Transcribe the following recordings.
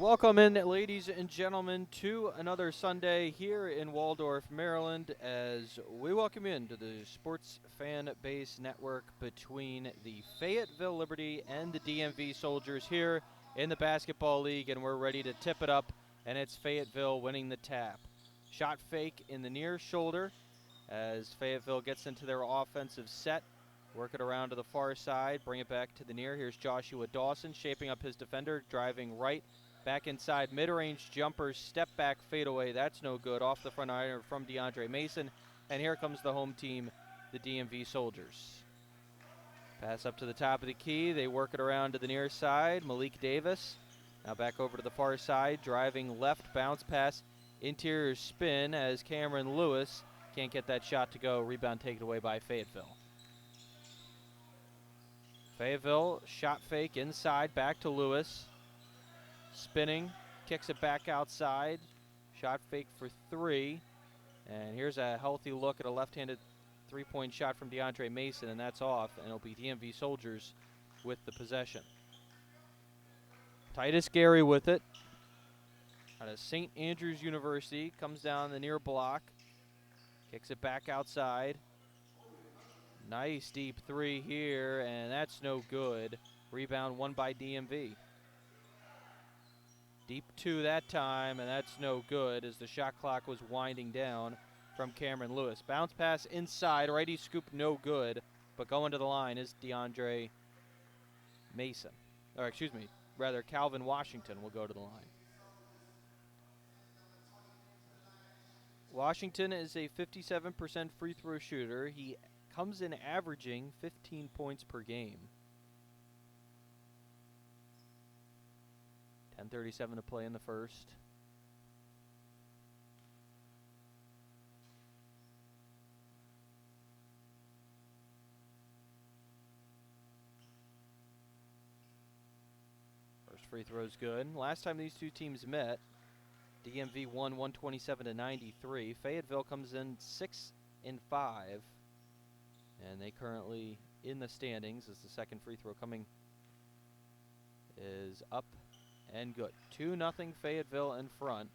Welcome in, ladies and gentlemen, to another Sunday here in Waldorf, Maryland, as we welcome you into the sports fan base network between the Fayetteville Liberty and the DMV Soldiers here in the Basketball League, and we're ready to tip it up, and it's Fayetteville winning the tap. Shot fake in the near shoulder as Fayetteville gets into their offensive set. Work it around to the far side, bring it back to the near. Here's Joshua Dawson shaping up his defender, driving right. Back inside, mid-range jumper, step back, fadeaway. That's no good. Off the front iron from DeAndre Mason. And here comes the home team, the DMV Soldiers. Pass up to the top of the key. They work it around to the near side. Malik Davis. Now back over to the far side, driving left, bounce pass, interior spin as Cameron Lewis can't get that shot to go. Rebound taken away by Fayetteville. Fayetteville, shot fake inside, back to Lewis. Spinning, kicks it back outside. Shot fake for three. And here's a healthy look at a left-handed three-point shot from DeAndre Mason, and that's off, and it'll be DMV Soldiers with the possession. Titus Gary with it. Out of St. Andrews University, comes down the near block. Kicks it back outside. Nice deep three here, and that's no good. Rebound won by DMV. Deep two that time, and that's no good as the shot clock was winding down from Cameron Lewis. Bounce pass inside, righty scoop no good, but going to the line is DeAndre Mason. Or excuse me, rather Calvin Washington will go to the line. Washington is a 57% free throw shooter. He comes in averaging 15 points per game. 10:37 to play in the first. First free throw is good. Last time these two teams met, DMV won 127 to 93. Fayetteville comes in 6-5, and they currently in the standings as the second free throw coming is up. And good. 2-0 Fayetteville in front.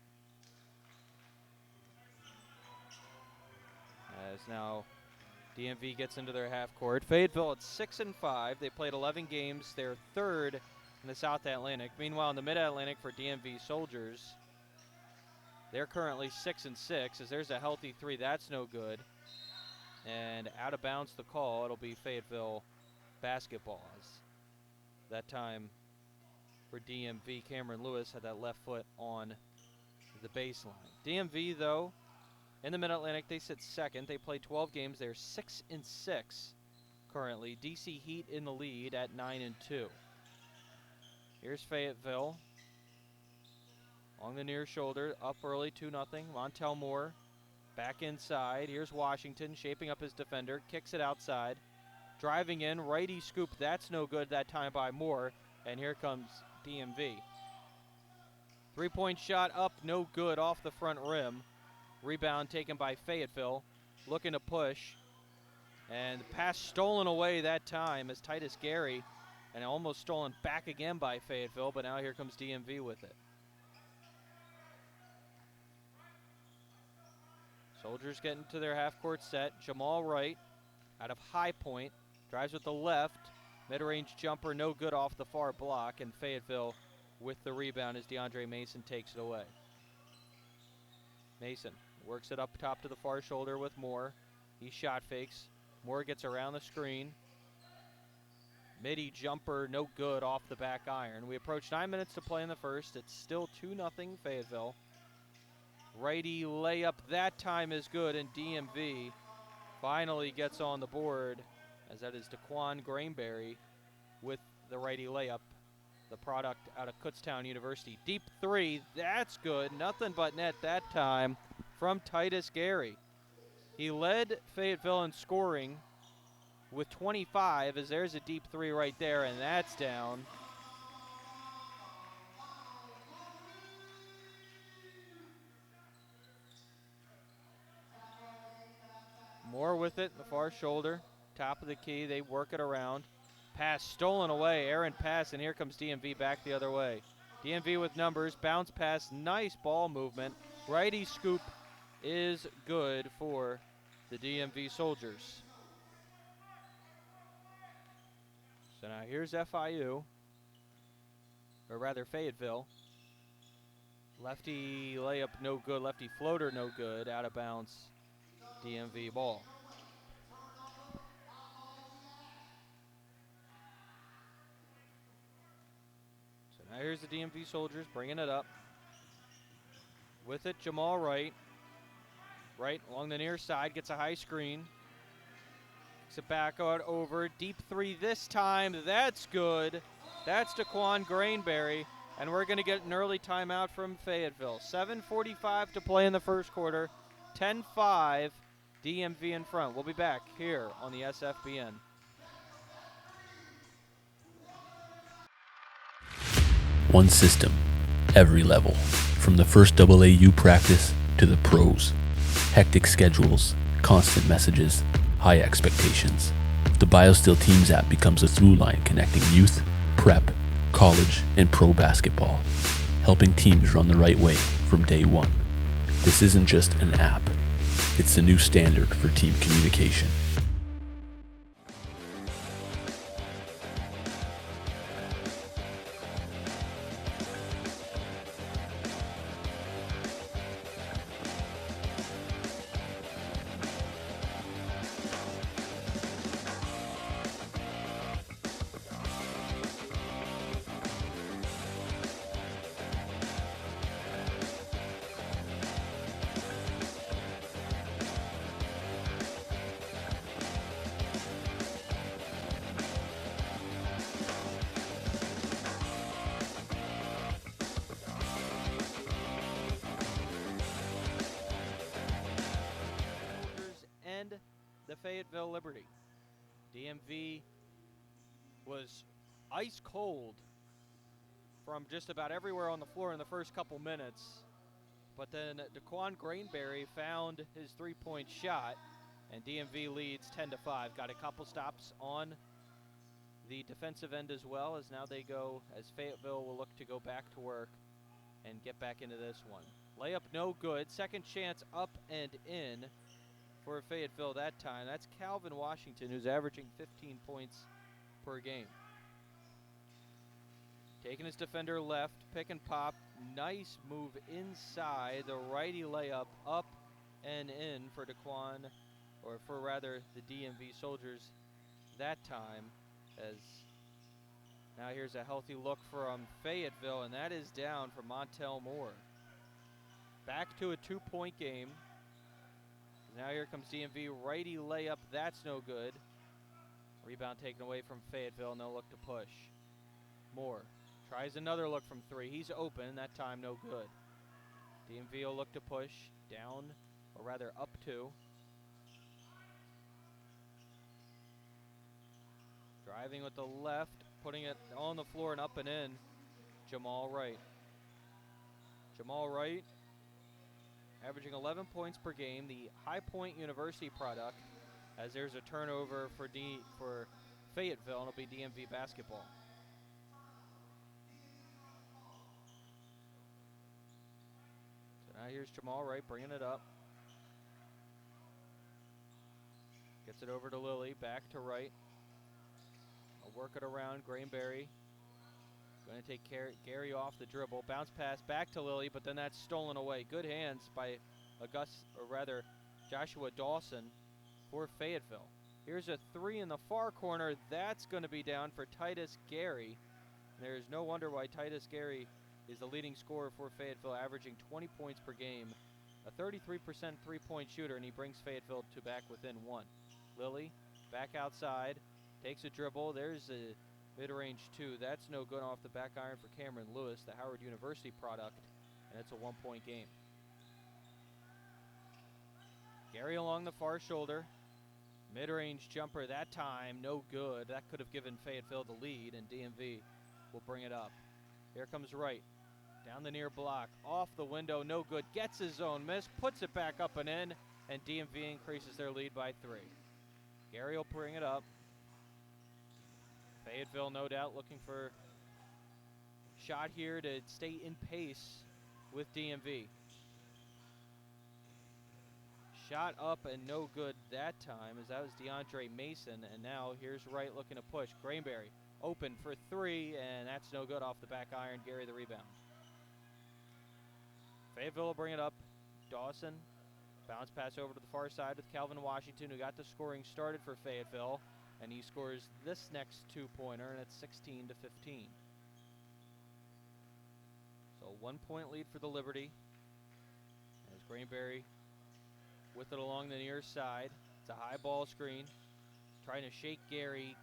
As now DMV gets into their half court. Fayetteville at 6-5. They played 11 games. They're third in the South Atlantic. Meanwhile, in the Mid-Atlantic for DMV Soldiers, they're currently 6-6. As there's a healthy three, that's no good. And out of bounds the call. It'll be Fayetteville basketball. That time for DMV, Cameron Lewis had that left foot on the baseline. DMV, though, in the Mid-Atlantic, they sit second. They play 12 games. They're 6-6 currently. DC Heat in the lead at 9-2. Here's Fayetteville. Along the near shoulder, up early, 2-0. Montel Moore back inside. Here's Washington shaping up his defender. Kicks it outside. Driving in, righty scoop. That's no good that time by Moore. And here comes DMV. Three-point shot up, no good, off the front rim. Rebound taken by Fayetteville. Looking to push. And the pass stolen away that time as Titus Gary. And almost stolen back again by Fayetteville, but now here comes DMV with it. Soldiers getting to their half-court set. Jamal Wright out of High Point. Drives with the left. Mid-range jumper, no good off the far block, and Fayetteville with the rebound as DeAndre Mason takes it away. Mason works it up top to the far shoulder with Moore. He shot fakes. Moore gets around the screen. Midi jumper, no good off the back iron. We approach 9 minutes to play in the first. It's still 2-0 Fayetteville. Righty layup that time is good, and DMV finally gets on the board, as that is Daquan Grainberry with the righty layup, the product out of Kutztown University. Deep three, that's good. Nothing but net that time from Titus Gary. He led Fayetteville in scoring with 25, as there's a deep three right there, and that's down. Moore with it, the far shoulder. Top of the key, they work it around. Pass stolen away, errant pass, and here comes DMV back the other way. DMV with numbers, bounce pass, nice ball movement. Righty scoop is good for the DMV Soldiers. So now here's FIU, or rather Fayetteville. Lefty layup no good, lefty floater no good, out of bounds, DMV ball. So now here's the DMV Soldiers bringing it up. With it, Jamal Wright. Right along the near side, gets a high screen. Gets it back out over, deep three this time, that's good. That's Daquan Grainberry, and we're gonna get an early timeout from Fayetteville. 7:45 to play in the first quarter, 10-5, DMV in front. We'll be back here on the SFBN. One system, every level, from the first AAU practice to the pros. Hectic schedules, constant messages, high expectations. The BioSteel Teams app becomes a through line connecting youth, prep, college, and pro basketball, helping teams run the right way from day one. This isn't just an app, it's the new standard for team communication. The Fayetteville Liberty. DMV was ice cold from just about everywhere on the floor in the first couple minutes, but then Daquan Grainberry found his three-point shot, and DMV leads 10-5. Got a couple stops on the defensive end as well, as now they go, as Fayetteville will look to go back to work and get back into this one. Layup no good, second chance up and in for Fayetteville that time. That's Calvin Washington, who's averaging 15 points per game. Taking his defender left, pick and pop, nice move inside, the righty layup up and in for Daquan, or for rather the DMV Soldiers that time, as now here's a healthy look from Fayetteville, and that is down for Montel Moore. Back to a 2-point game. Now here comes DMV, righty layup, that's no good. Rebound taken away from Fayetteville, no look to push. Moore tries another look from three, he's open, that time no good. DMV will look to push, down, or rather up two. Driving with the left, putting it on the floor and up and in, Jamal Wright. Jamal Wright, averaging 11 points per game, the High Point University product, as there's a turnover for Fayetteville, and it'll be DMV basketball. So now here's Jamal Wright bringing it up. Gets it over to Lilly, back to Wright. I'll work it around, Grainberry. Going to take Gary off the dribble. Bounce pass back to Lilly, but then that's stolen away. Good hands by Joshua Dawson for Fayetteville. Here's a three in the far corner. That's going to be down for Titus Gary. There's no wonder why Titus Gary is the leading scorer for Fayetteville, averaging 20 points per game. A 33% three-point shooter, and he brings Fayetteville to back within one. Lilly back outside, takes a dribble. There's a mid-range two. That's no good off the back iron for Cameron Lewis, the Howard University product, and it's a 1-point game. Gary along the far shoulder. Mid-range jumper that time, no good. That could have given Fayetteville the lead, and DMV will bring it up. Here comes Wright. Down the near block, off the window, no good. Gets his own miss, puts it back up and in, and DMV increases their lead by 3. Gary will bring it up. Fayetteville, no doubt, looking for shot here to stay in pace with DMV. Shot up and no good that time, as that was DeAndre Mason. And now here's Wright looking to push. Grainberry open for three, and that's no good off the back iron. Gary the rebound. Fayetteville will bring it up. Dawson, bounce pass over to the far side with Calvin Washington, who got the scoring started for Fayetteville, and he scores this next two-pointer, and it's 16 to 15. So 1 point lead for the Liberty. As Grainberry with it along the near side. It's a high ball screen. Trying to shake Gary.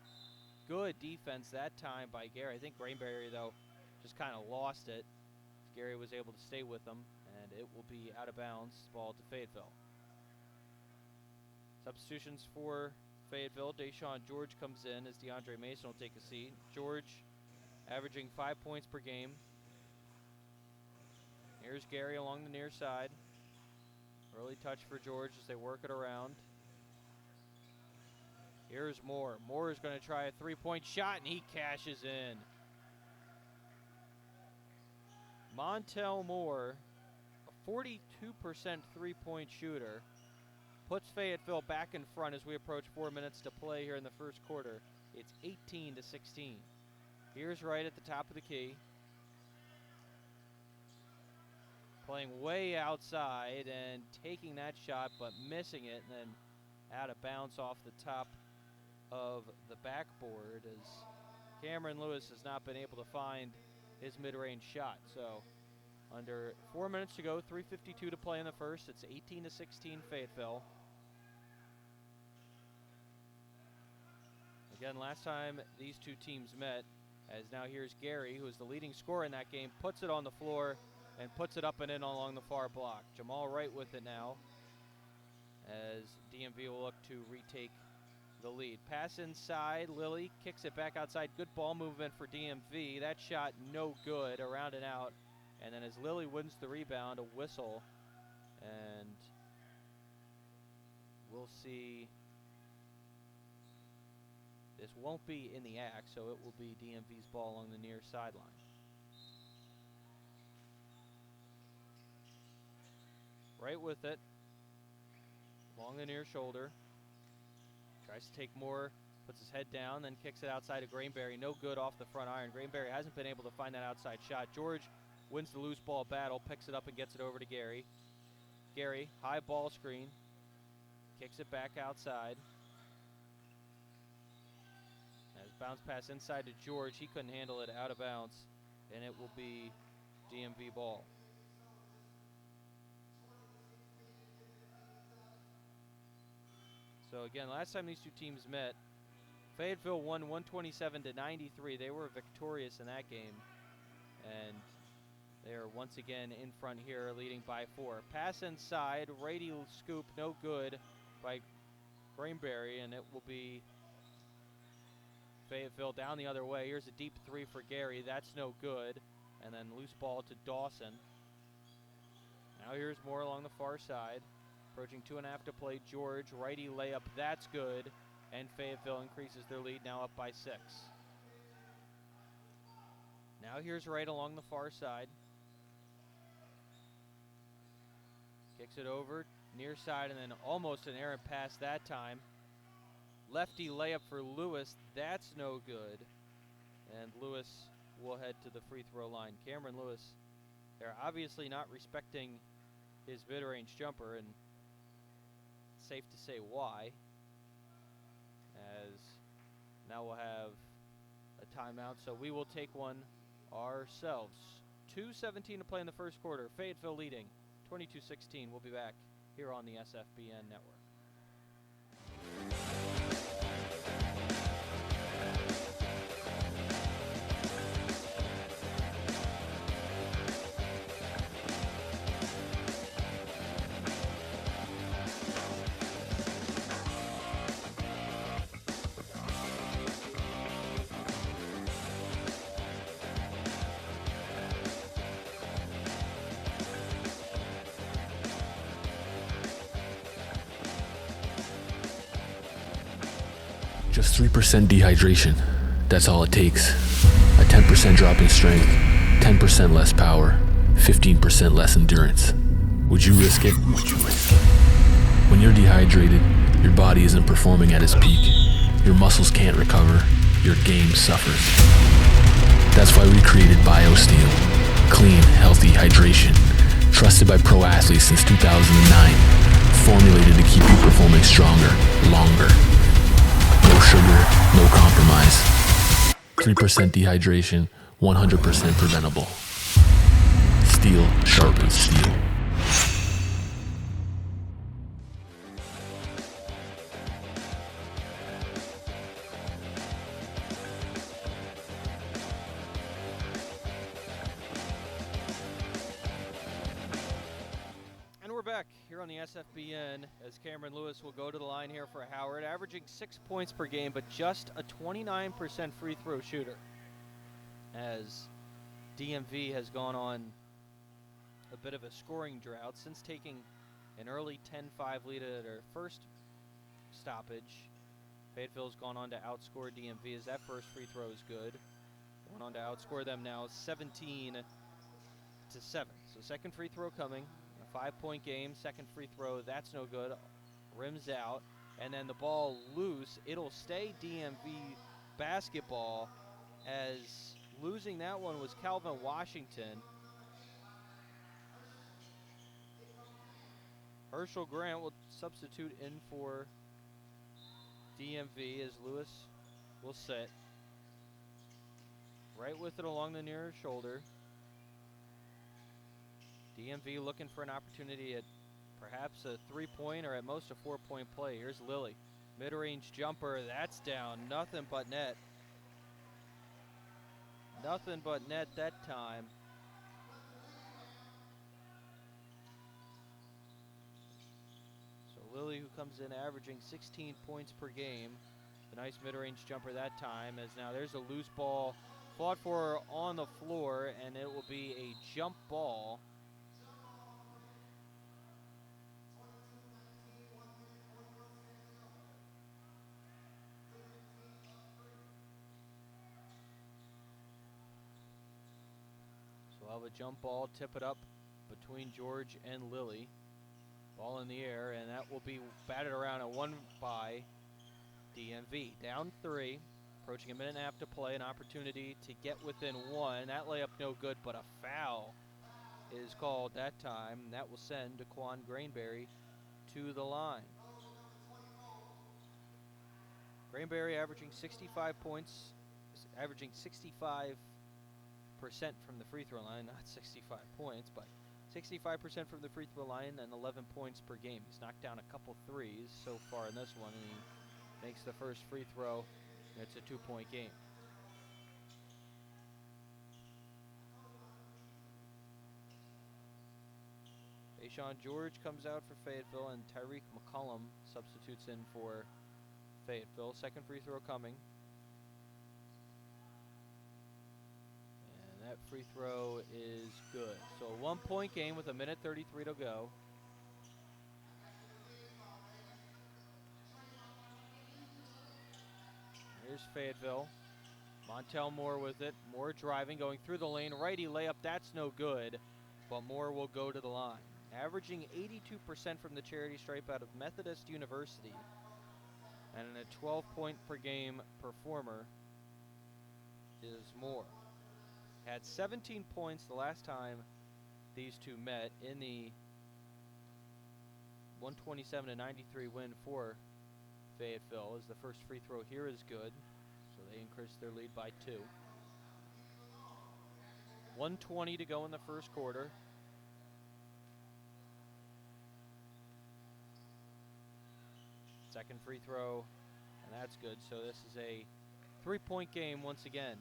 Good defense that time by Gary. I think Grainberry, though, just kind of lost it. Gary was able to stay with them, and it will be out of bounds. Ball to Fayetteville. Substitutions for Fayetteville. Deshaun George comes in as DeAndre Mason will take a seat. George averaging 5 points per game. Here's Gary along the near side. Early touch for George as they work it around. Here's Moore. Moore is going to try a three-point shot, and he cashes in. Montel Moore, a 42% three-point shooter, puts Fayetteville back in front as we approach 4 minutes to play here in the first quarter. It's 18 to 16. Here's Wright at the top of the key. Playing way outside and taking that shot, but missing it, and then out of bounds off the top of the backboard as Cameron Lewis has not been able to find his mid-range shot. So under 4 minutes to go, 3:52 to play in the first. It's 18 to 16 Fayetteville. Again, last time these two teams met, as now here's Gary, who is the leading scorer in that game, puts it on the floor and puts it up and in along the far block. Jamal Wright with it now as DMV will look to retake the lead. Pass inside, Lilly kicks it back outside. Good ball movement for DMV. That shot no good, around and out. And then as Lilly wins the rebound, a whistle. And we'll see. This won't be in the act, so it will be DMV's ball along the near sideline. Right with it, along the near shoulder. Tries to take more, puts his head down, then kicks it outside of Grainberry. No good off the front iron. Grainberry hasn't been able to find that outside shot. George wins the loose ball battle, picks it up and gets it over to Gary. Gary, high ball screen, kicks it back outside. As bounce pass inside to George, he couldn't handle it, out of bounds, and it will be DMV ball. So again, last time these two teams met, Fayetteville won 127 to 93. They were victorious in that game, and they are once again in front here, leading by 4. Pass inside, righty scoop, no good by Grainberry, and it will be Fayetteville down the other way. Here's a deep three for Gary. That's no good, and then loose ball to Dawson. Now here's Moore along the far side. Approaching 2.5 to play. George, righty layup, that's good. And Fayetteville increases their lead, now up by 6. Now here's Wright along the far side. Kicks it over, near side, and then almost an errant pass that time. Lefty layup for Lewis, that's no good. And Lewis will head to the free throw line. Cameron Lewis, they're obviously not respecting his mid-range jumper, and safe to say why, as now we'll have a timeout, so we will take one ourselves. 2:17 to play in the first quarter. Fayetteville leading 22-16. We'll be back here on the SFBN Network. Just 3% dehydration. That's all it takes. A 10% drop in strength. 10% less power, 15% less endurance. Would you risk it? When you're dehydrated, your body isn't performing at its peak. Your muscles can't recover. Your game suffers. That's why we created BioSteel. Clean, healthy hydration. Trusted by pro athletes since 2009. Formulated to keep you performing stronger, longer. No sugar, no compromise. 3% dehydration, 100% preventable. Steel sharpens steel. And we're back here on the SFBN as Cameron Lewis will go to the line here for Howard, averaging 6 points per game, but just a 29% free throw shooter, as DMV has gone on a bit of a scoring drought since taking an early 10-5 lead at their first stoppage. Fayetteville's gone on to outscore DMV as that first free throw is good. Going on to outscore them now 17-7. So second free throw coming. A 5-point game. Second free throw, that's no good. Rims out. And then the ball loose. It'll stay DMV basketball, as losing that one was Calvin Washington. Herschel Grant will substitute in for DMV as Lewis will sit. Right with it along the near shoulder. DMV looking for an opportunity at perhaps a 3-point or at most a 4-point play. Here's Lilly. Mid-range jumper, that's down. Nothing but net. Nothing but net that time. So Lilly, who comes in averaging 16 points per game. The nice mid-range jumper that time, as now there's a loose ball fought for on the floor, and it will be a jump ball. So we'll have a jump ball, tip it up between George and Lilly. Ball in the air, and that will be batted around at 1 by DMV. Down 3. Approaching a minute and a half to play, an opportunity to get within 1. That layup no good, but a foul is called that time. That will send Daquan Grainberry to the line. Grainberry averaging 65 points, averaging 65% from the free throw line, not 65 points, but 65% from the free throw line and 11 points per game. He's knocked down a couple threes so far in this one, and he makes the first free throw. It's a 2-point game. Deshaun George comes out for Fayetteville, and Tyreek McCollum substitutes in for Fayetteville. Second free throw coming. And that free throw is good. So a 1-point game with a minute 33 to go. Here's Fayetteville. Montel Moore with it. Moore driving, going through the lane. Righty layup, that's no good. But Moore will go to the line. Averaging 82% from the charity stripe out of Methodist University. And a 12-point per game performer is Moore. Had 17 points the last time these two met in the 127-93 win for Fayetteville, as the first free throw here is good, so they increase their lead by 2. 1:20 to go in the first quarter. Second free throw, and that's good, so this is a 3-point game once again.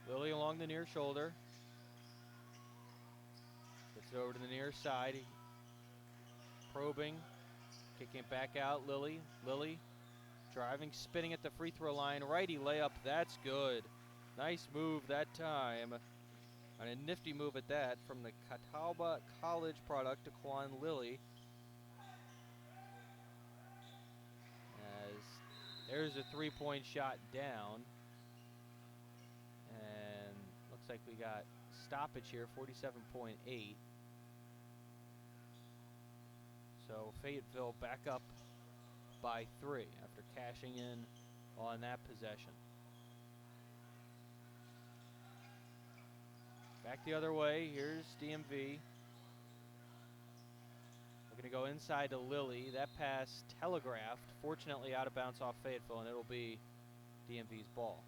Lilly along the near shoulder. Gets it over to the near side. Probing, kicking it back out. Lilly driving, spinning at the free throw line. Righty layup, that's good. Nice move that time. And a nifty move at that from the Catawba College product, Daquan Lilly. As there's a 3-point shot down. like we got stoppage here, 47.8. So Fayetteville back up by 3 after cashing in on that possession. Back the other way. Here's DMV. We're going to go inside to Lilly. That pass telegraphed, fortunately out of bounds off Fayetteville, and it'll be DMV's ball.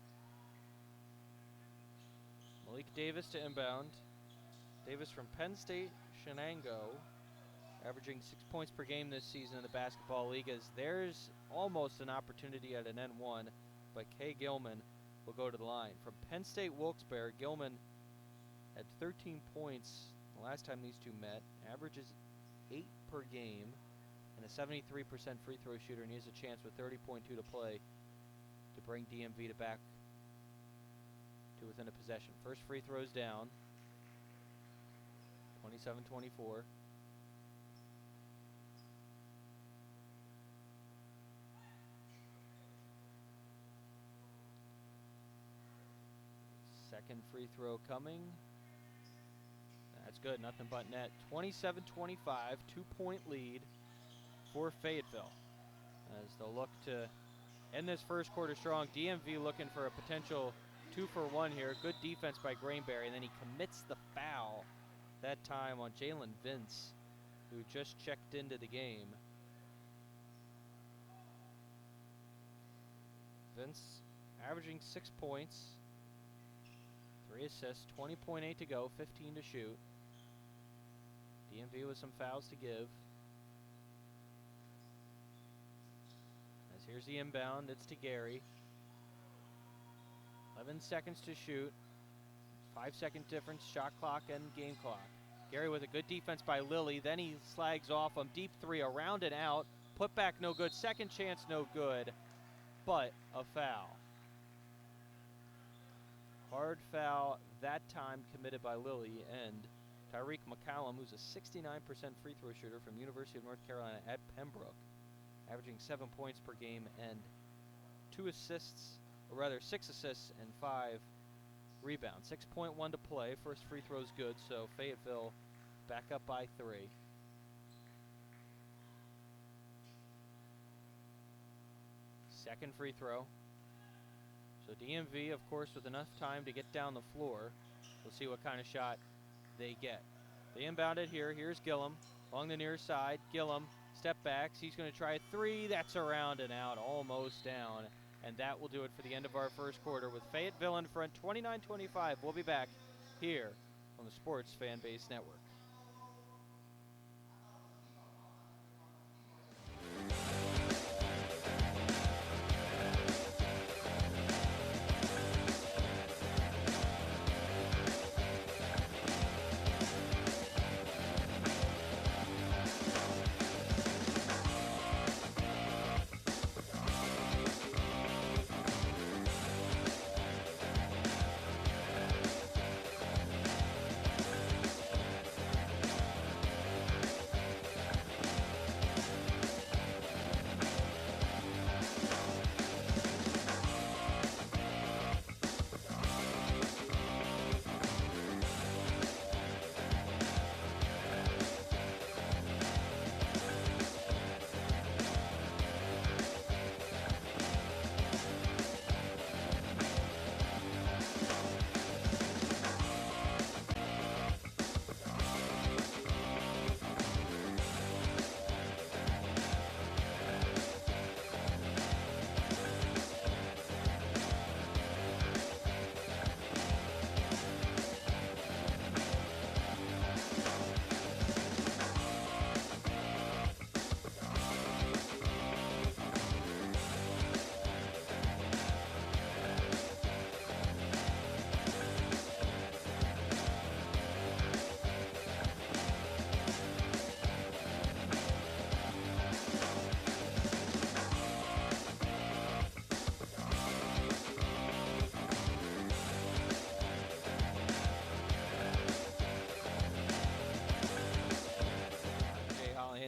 Malik Davis to inbound. Davis from Penn State, Shenango, averaging 6 points per game this season in the basketball league, as there's almost an opportunity at an N1, but Kay Gilman will go to the line. From Penn State Wilkes-Barre, Gilman had 13 points the last time these two met, averages 8 per game, and a 73% free throw shooter, and he has a chance with 30.2 to play to bring DMV to back to within a possession. First free throw's down, 27-24. Second free throw coming. That's good, nothing but net. 27-25, 2-point lead for Fayetteville, as they'll look to end this first quarter strong. DMV looking for a potential 2-for-1 here. Good defense by Grainberry, and then he commits the foul that time on Jalen Vince, who just checked into the game. Vince averaging 6 points, 3 assists, 20.8 to go, 15 to shoot. DMV with some fouls to give. As here's the inbound, it's to Gary. 11 seconds to shoot. 5-second difference, shot clock and game clock. Gary with a good defense by Lilly. Then he slags off him. Deep three, around and out. Put back, no good. Second chance, no good. But a foul. Hard foul that time committed by Lilly, and Tyreek McCallum, who's a 69% free throw shooter from University of North Carolina at Pembroke, averaging 7 points per game and 6 assists and 5 rebounds. 6.1 to play. First free throw's good, so Fayetteville back up by 3. Second free throw. So DMV, of course, with enough time to get down the floor. We'll see what kind of shot they get. They inbound it here. Here's Gillum along the near side. Gillum, step backs. He's going to try a 3. That's around and out, almost down. And that will do it for the end of our first quarter with Fayetteville in front, 29-25. We'll be back here on the Sports Fan Base Network.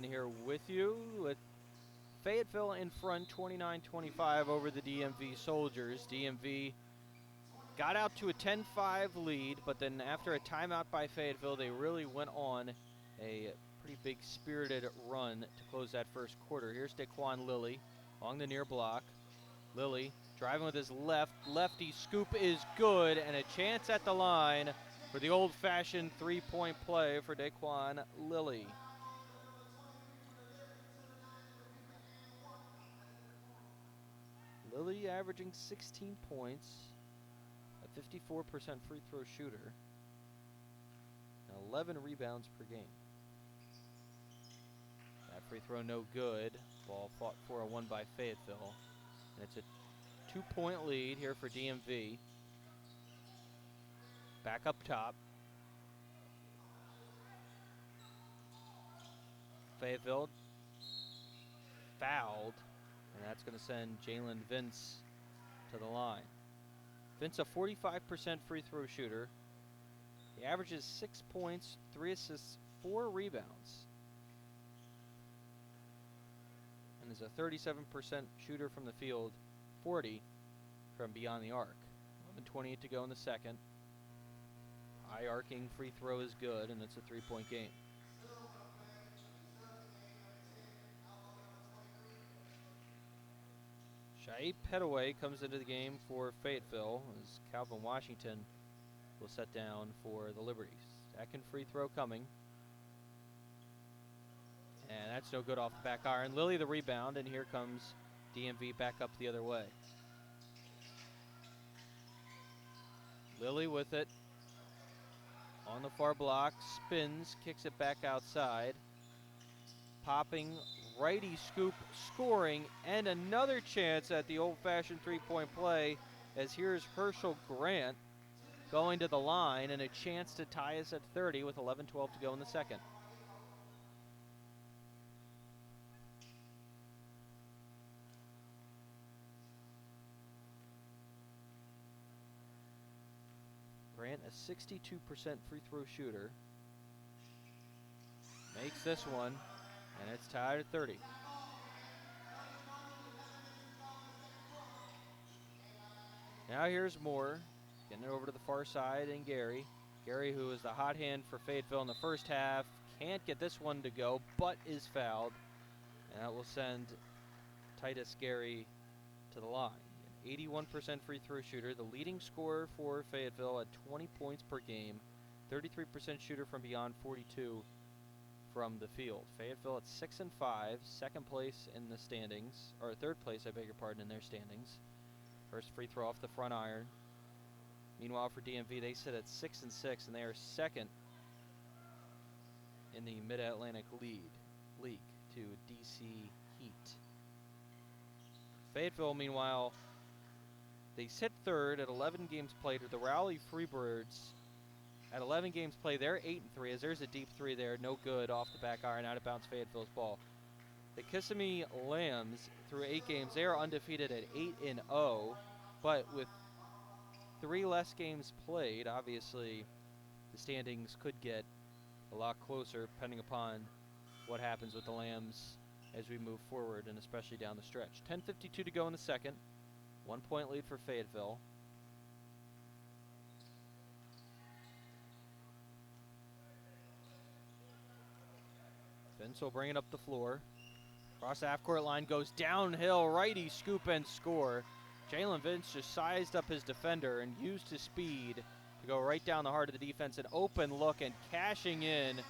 Here with you with Fayetteville in front, 29-25 over the DMV Soldiers. DMV got out to a 10-5 lead, but then after a timeout by Fayetteville, they really went on a pretty big spirited run to close that first quarter. Here's Daquan Lilly along the near block. Lilly driving with his lefty scoop is good, and a chance at the line for the old-fashioned three-point play for Daquan Lilly. Lilly averaging 16 points, a 54% free throw shooter, and 11 rebounds per game. That free throw no good. Ball fought for a one by Fayetteville. And it's a 2-point lead here for DMV. Back up top. Fayetteville fouled, and that's going to send Jalen Vince to the line. Vince, a 45% free throw shooter. He averages 6 points, 3 assists, 4 rebounds. And is a 37% shooter from the field, 40 from beyond the arc. 11:28 to go in the second. High arcing free throw is good, and it's a 3-point game. Shaib Petaway comes into the game for Fayetteville as Calvin Washington will set down for the Liberties. Second free throw coming. And that's no good off the back iron. Lilly the rebound, and here comes DMV back up the other way. Lilly with it. On the far block, spins, kicks it back outside. Popping, righty scoop, scoring, and another chance at the old-fashioned three-point play as here's Herschel Grant going to the line, and a chance to tie us at 30 with 11:12 to go in the second. Grant, a 62% free throw shooter, makes this one, and it's tied at 30. Now here's Moore, getting it over to the far side, and Gary. Gary, who is the hot hand for Fayetteville in the first half, can't get this one to go, but is fouled. And that will send Titus Gary to the line. An 81% free throw shooter, the leading scorer for Fayetteville at 20 points per game, 33% shooter from beyond, 42 from the field. Fayetteville at 6-5, second place in the standings, or third place, I beg your pardon, in their standings. First free throw off the front iron. Meanwhile, for DMV, they sit at 6-6, and they are second in the Mid-Atlantic League to DC Heat. Fayetteville, meanwhile, they sit third at 11 games played with the Rowley Freebirds. At 11 games played, they're 8-3, as there's a deep three there, no good off the back iron, out of bounds Fayetteville's ball. The Kissimmee Lambs, through 8 games, they are undefeated at 8-0, but with 3 less games played, obviously the standings could get a lot closer depending upon what happens with the Lambs as we move forward, and especially down the stretch. 10:52 to go in the second. 1-point lead for Fayetteville. Vince will bring it up the floor. Cross half-court line, goes downhill, righty scoop and score. Jalen Vince just sized up his defender and used his speed to go right down the heart of the defense. An open look and cashing in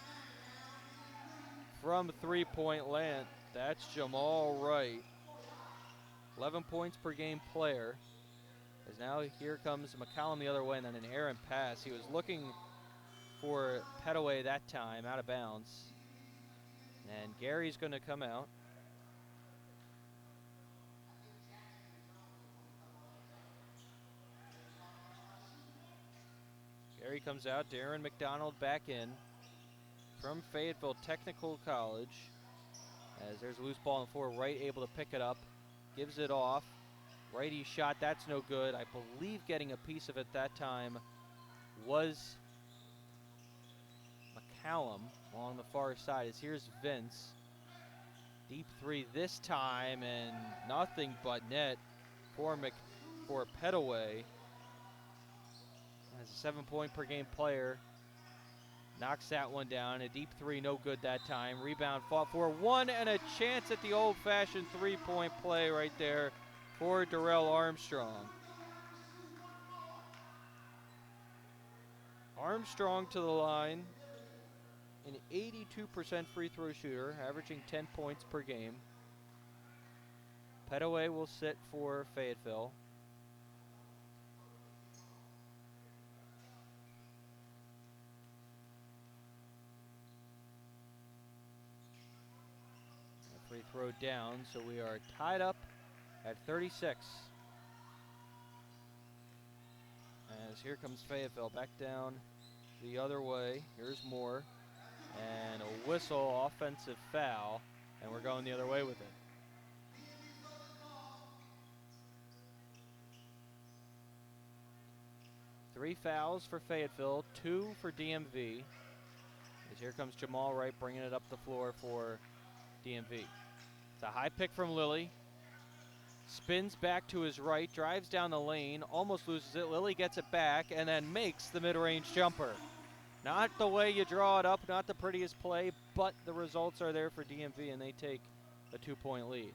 from three-point land. That's Jamal Wright. 11 points per game player. As now here comes McCallum the other way, and then an errant pass. He was looking for Petaway that time, out of bounds. And Gary's going to come out. Gary comes out. Darren McDonald back in from Fayetteville Technical College. As there's a loose ball on the floor, Wright able to pick it up. Gives it off. Righty shot, that's no good. I believe getting a piece of it that time was McCallum along the far side. As here's Vince. Deep three this time, and nothing but net for Petaway. as a 7-point per game player. Knocks that one down. A deep three, no good that time. Rebound fought for. One and a chance at the old-fashioned three-point play right there for Darrell Armstrong. Armstrong to the line. An 82% free throw shooter, averaging 10 points per game. Petaway will sit for Fayetteville. Free throw down, so we are tied up at 36. As here comes Fayetteville back down the other way. Here's Moore. And a whistle, offensive foul, and we're going the other way with it. Three fouls for Fayetteville, 2 for DMV. As here comes Jamal Wright bringing it up the floor for DMV. It's a high pick from Lilly. Spins back to his right, drives down the lane, almost loses it. Lilly gets it back and then makes the mid-range jumper. Not the way you draw it up, not the prettiest play, but the results are there for DMV and they take a 2-point lead.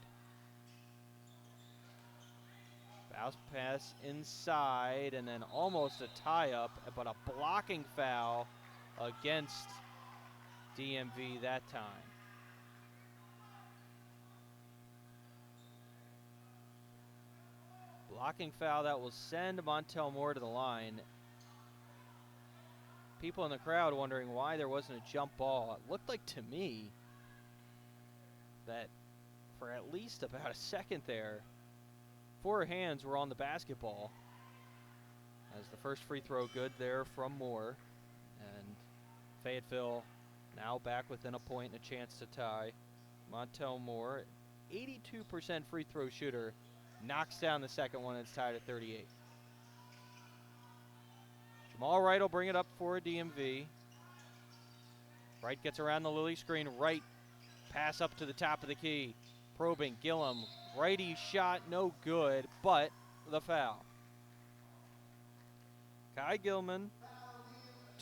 Bounce pass inside and then almost a tie-up, but a blocking foul against DMV that time. Blocking foul that will send Montel Moore to the line. People in the crowd wondering why there wasn't a jump ball. It looked like to me that for at least about a second there, 4 hands were on the basketball. As the first free throw good there from Moore. And Fayetteville now back within a point and a chance to tie. Montel Moore, 82% free throw shooter, knocks down the second one and it's tied at 38. Jamal Wright will bring it up for DMV. Wright gets around the Lilly screen. Wright pass up to the top of the key. Probing, Gillum. Righty shot, no good, but the foul. Kai Gilman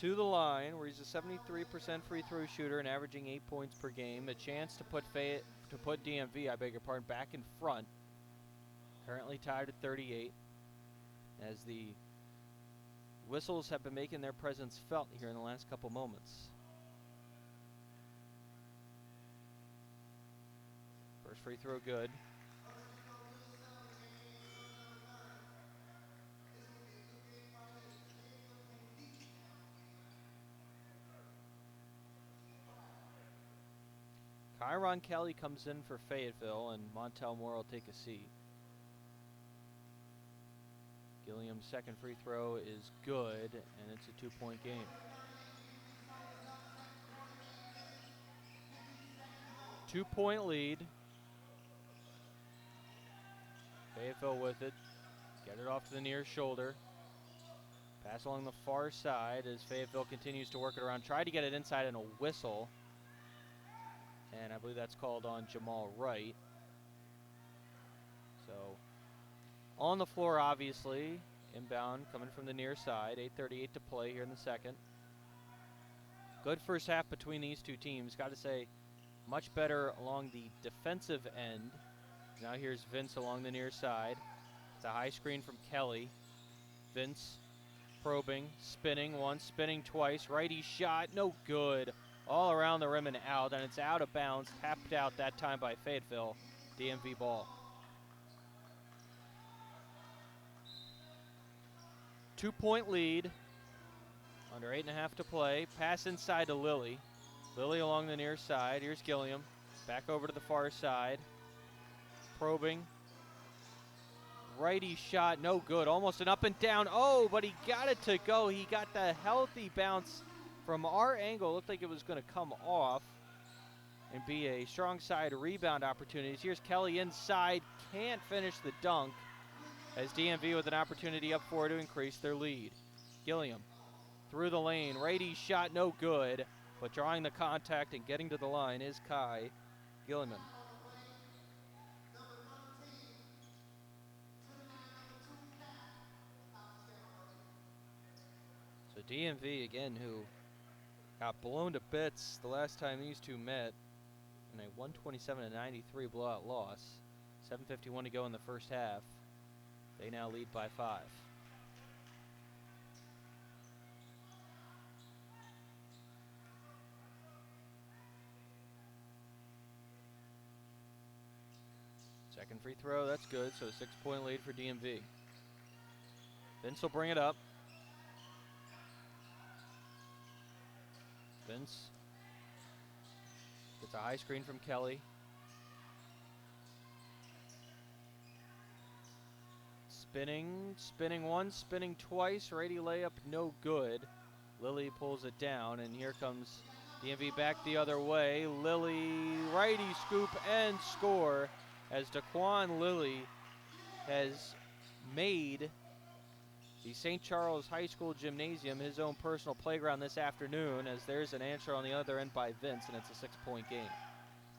to the line where he's a 73% free throw shooter and averaging 8 points per game. A chance to put DMV, back in front. Currently tied at 38 as the whistles have been making their presence felt here in the last couple moments. First free throw good. Kyron Kelly comes in for Fayetteville and Montel Moore will take a seat. Gilliam's second free throw is good, and it's a 2-point game. Two-point lead. Fayetteville with it. Get it off to the near shoulder. Pass along the far side as Fayetteville continues to work it around. Tried to get it inside and a whistle. And I believe that's called on Jamal Wright. So on the floor, obviously, inbound coming from the near side. 8:38 to play here in the second. Good first half between these two teams. Got to say, much better along the defensive end. Now here's Vince along the near side. It's a high screen from Kelly. Vince probing, spinning once, spinning twice. Righty shot, no good. All around the rim and out, and it's out of bounds. Tapped out that time by Fayetteville. DMV ball. 2-point lead. Under 8.5 to play. Pass inside to Lilly. Lilly along the near side. Here's Gilliam. Back over to the far side. Probing. Righty shot, no good. Almost an up and down. Oh, but he got it to go. He got the healthy bounce from our angle. Looked like it was going to come off and be a strong side rebound opportunity. Here's Kelly inside. Can't finish the dunk as DMV with an opportunity up 4 to increase their lead. Gilliam through the lane. Righty shot, no good. But drawing the contact and getting to the line is Kai Gilliam. DMV, again, who got blown to bits the last time these two met in a 127-93 blowout loss. 7:51 to go in the first half. They now lead by 5. Second free throw, that's good, so a 6-point lead for DMV. Vince will bring it up. Vince gets a high screen from Kelly. Spinning once, spinning twice. Righty layup, no good. Lilly pulls it down, and here comes DMV back the other way. Lilly, righty scoop and score, as Daquan Lilly has made the St. Charles High School Gymnasium his own personal playground this afternoon, as there's an answer on the other end by Vince, and it's a 6-point game.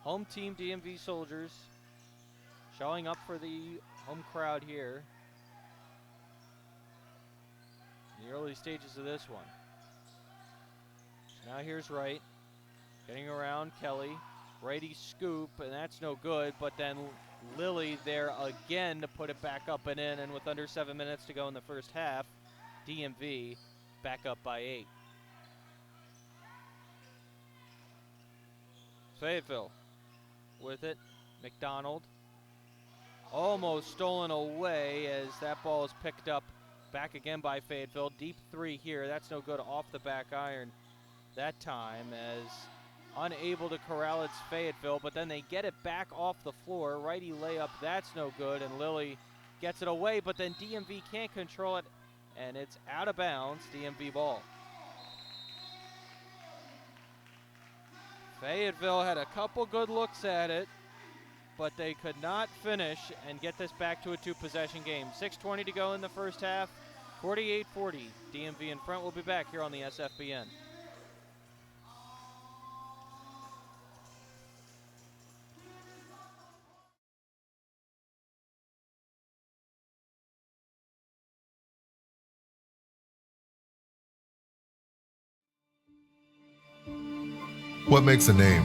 Home team DMV Soldiers showing up for the home crowd here in the early stages of this one. Now here's Wright, getting around Kelly. Righty scoop, and that's no good, but then Lilly there again to put it back up and in, and with under 7 minutes to go in the first half, DMV back up by 8. Fayetteville with it. McDonald almost stolen away as that ball is picked up back again by Fayetteville. Deep three here. That's no good, off the back iron that time, as unable to corral it's Fayetteville, but then they get it back off the floor. Righty layup, that's no good, and Lilly gets it away, but then DMV can't control it, and it's out of bounds, DMV ball. Fayetteville had a couple good looks at it, but they could not finish and get this back to a 2-possession game. 6:20 to go in the first half, 48-40. DMV in front. We'll be back here on the SFBN. What makes a name?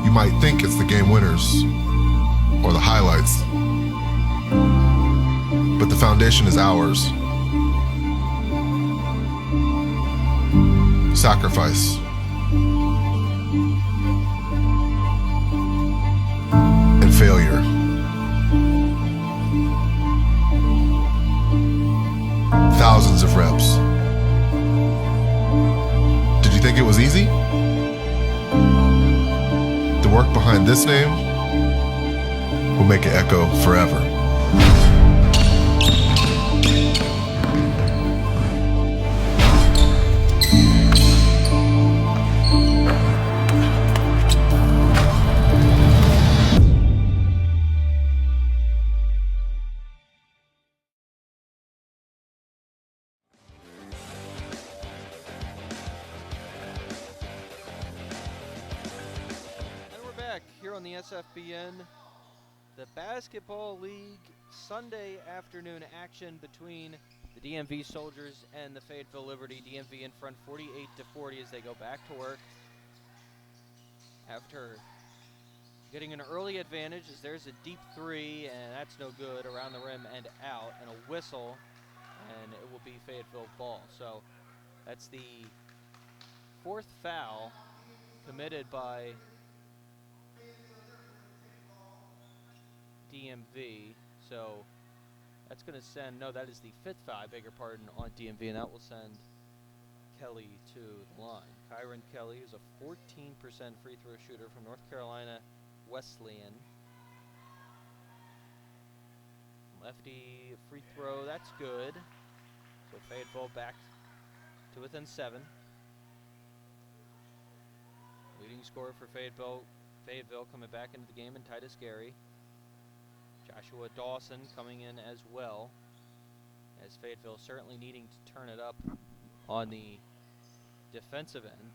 You might think it's the game winners or the highlights, but the foundation is ours. Sacrifice. And failure. Thousands of reps. Did you think it was easy? The work behind this name will make it echo forever. Here on the SFBN, the Basketball League Sunday afternoon action between the DMV Soldiers and the Fayetteville Liberty. DMV in front 48-40 as they go back to work after getting an early advantage, as there's a deep three, and that's no good, around the rim and out, and a whistle, and it will be Fayetteville ball. So that's the 4th foul committed by DMV, so that's going to send, no, that is the 5th foul, I beg your pardon, on DMV, and that will send Kelly to the line. Kyron Kelly is a 14% free throw shooter from North Carolina Wesleyan. Lefty free throw, that's good. So Fayetteville back to within 7. Leading scorer for Fayetteville coming back into the game, and Titus Gary. Joshua Dawson coming in as well, as Fayetteville certainly needing to turn it up on the defensive end.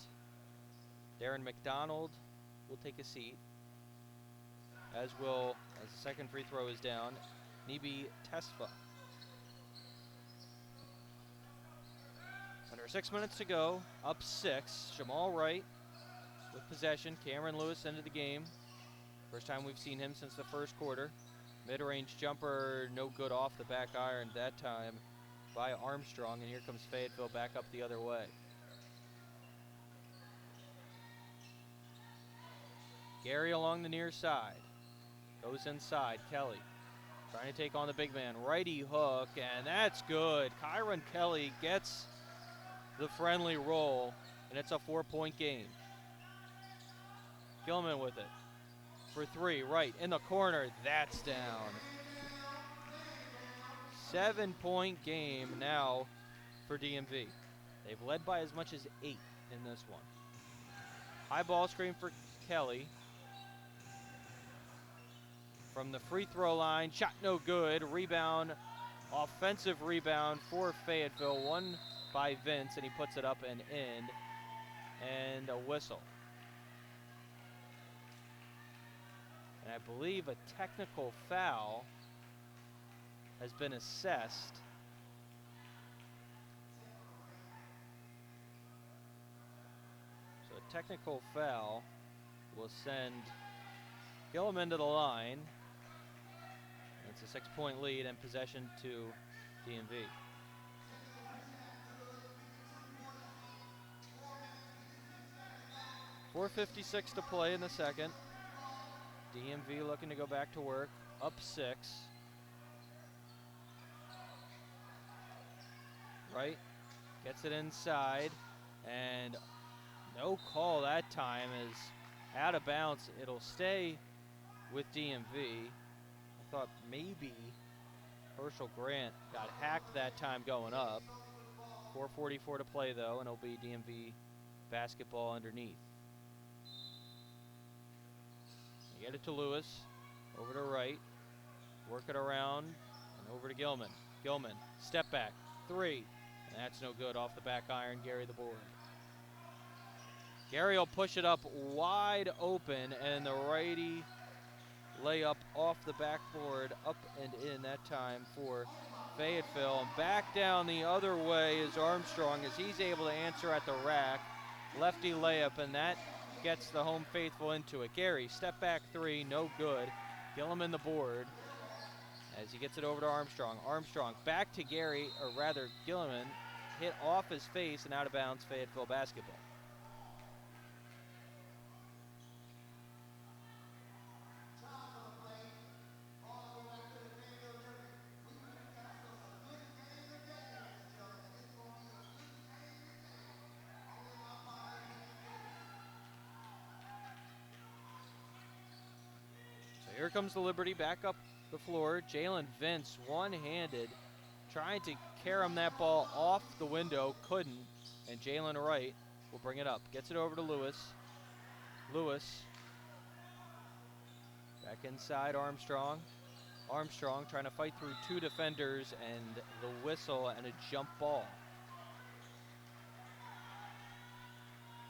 Darren McDonald will take a seat, as will, as the second free throw is down, Nibi Tesfa. There are 6 minutes to go, up 6. Jamal Wright with possession. Cameron Lewis into the game. First time we've seen him since the first quarter. Mid-range jumper, no good off the back iron that time by Armstrong, and here comes Fayetteville back up the other way. Gary along the near side. Goes inside, Kelly. Trying to take on the big man. Righty hook, and that's good. Kyron Kelly gets the friendly roll, and it's a 4-point game. Gilman with it. For 3, right in the corner. That's down. 7-point game now for DMV. They've led by as much as 8 in this one. High ball screen for Kelly. From the free throw line, shot no good. Rebound, offensive rebound for Fayetteville. One by Vince, and he puts it up and in. And a whistle. And I believe a technical foul has been assessed. So a technical foul will send Gilliam to the line. It's a 6-point lead and possession to DMV. .456 to play in the second. DMV looking to go back to work, up 6. Right, gets it inside, and no call that time is out of bounds. It'll stay with DMV. I thought maybe Herschel Grant got hacked that time going up. 4:44 to play though, and it'll be DMV basketball underneath. You get it to Lewis, over to Wright, work it around, and over to Gilman. Gilman, step back, 3, and that's no good off the back iron. Gary the board. Gary will push it up wide open, and the righty layup off the backboard, up and in that time for Fayetteville. And back down the other way is Armstrong as he's able to answer at the rack. Lefty layup, and that gets the home faithful into it. Gary, step back 3, no good. Gilliam the board as he gets it over to Armstrong. Armstrong back to Gary, or rather Gilliam, hit off his face and out of bounds. Fayetteville basketball. Here comes the Liberty back up the floor. Jalen Vince, one-handed, trying to carom that ball off the window, couldn't. And Jalen Wright will bring it up. Gets it over to Lewis. Lewis. Back inside Armstrong. Armstrong trying to fight through 2 defenders and the whistle and a jump ball.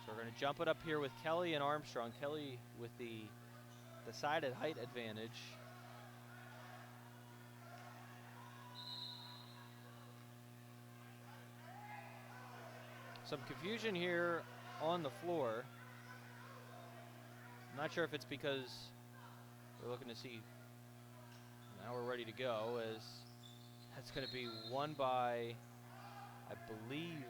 So we're going to jump it up here with Kelly and Armstrong. Kelly with the decided height advantage. Some confusion here on the floor. I'm not sure if it's because we're looking to see. Now we're ready to go, as that's going to be won by, I believe,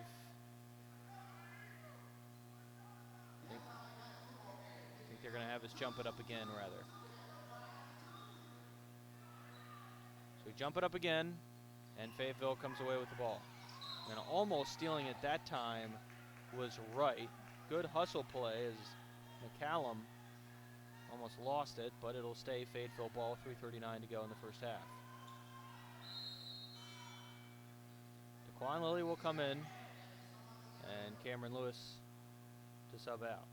they're going to have us jump it up again, rather. So we jump it up again, and Fayetteville comes away with the ball. And almost stealing it that time was Wright. Good hustle play as McCallum almost lost it, but it'll stay Fayetteville ball. 3:39 to go in the first half. Daquan Lilly will come in, and Cameron Lewis to sub out.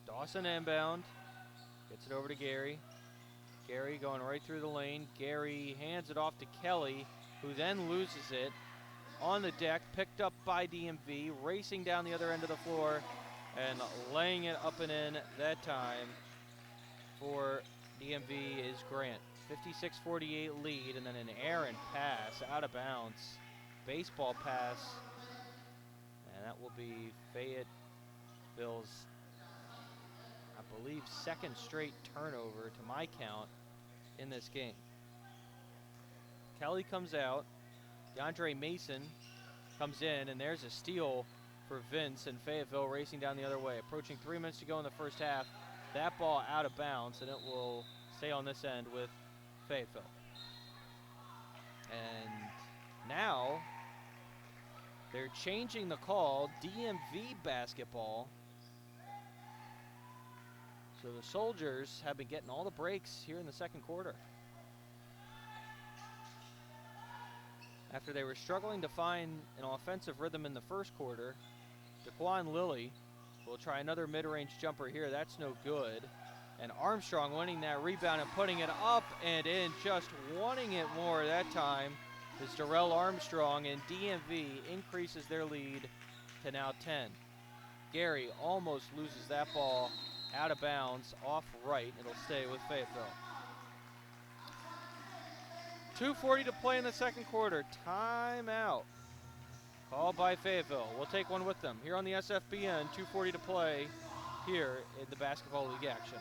Dawson inbound, gets it over to Gary. Gary going right through the lane. Gary hands it off to Kelly, who then loses it on the deck, picked up by DMV, racing down the other end of the floor and laying it up and in that time for DMV is Grant. 56-48 lead, and then an errant pass out of bounds. Baseball pass, and that will be Fayetteville's, I believe, second straight turnover to my count in this game. Kelly comes out. DeAndre Mason comes in, and there's a steal for Vince, and Fayetteville racing down the other way. Approaching 3 minutes to go in the first half. That ball out of bounds, and it will stay on this end with Fayetteville. And now they're changing the call. DMV basketball. So the Soldiers have been getting all the breaks here in the second quarter. After they were struggling to find an offensive rhythm in the first quarter, Daquan Lilly will try another mid-range jumper here. That's no good. And Armstrong winning that rebound and putting it up and in, just wanting it more that time is Darrell Armstrong, and DMV increases their lead to now 10. Gary almost loses that ball out of bounds off right. It'll stay with Fayetteville. 2:40 to play in the second quarter. Timeout. Called by Fayetteville. We'll take one with them here on the SFBN. 2:40 to play here in the Basketball League action.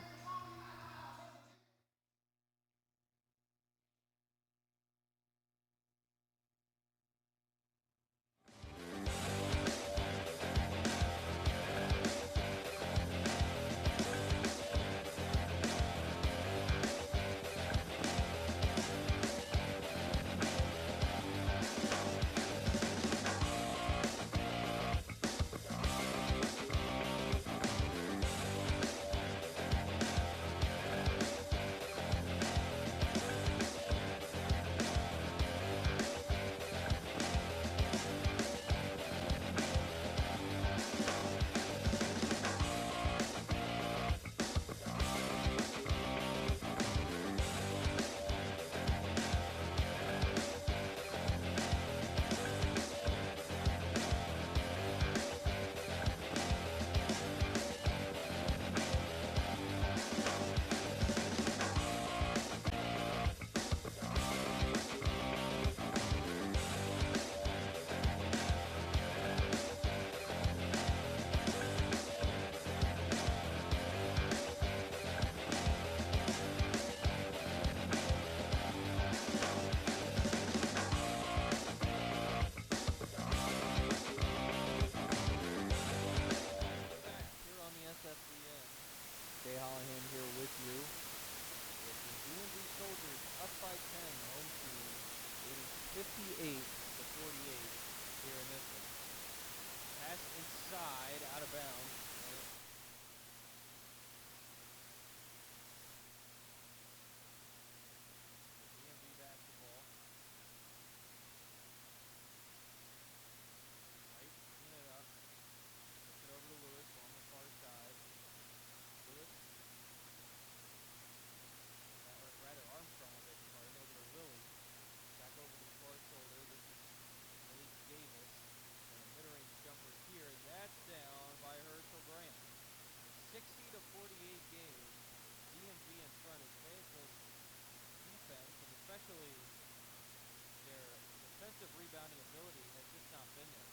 Rebounding ability has just not been there.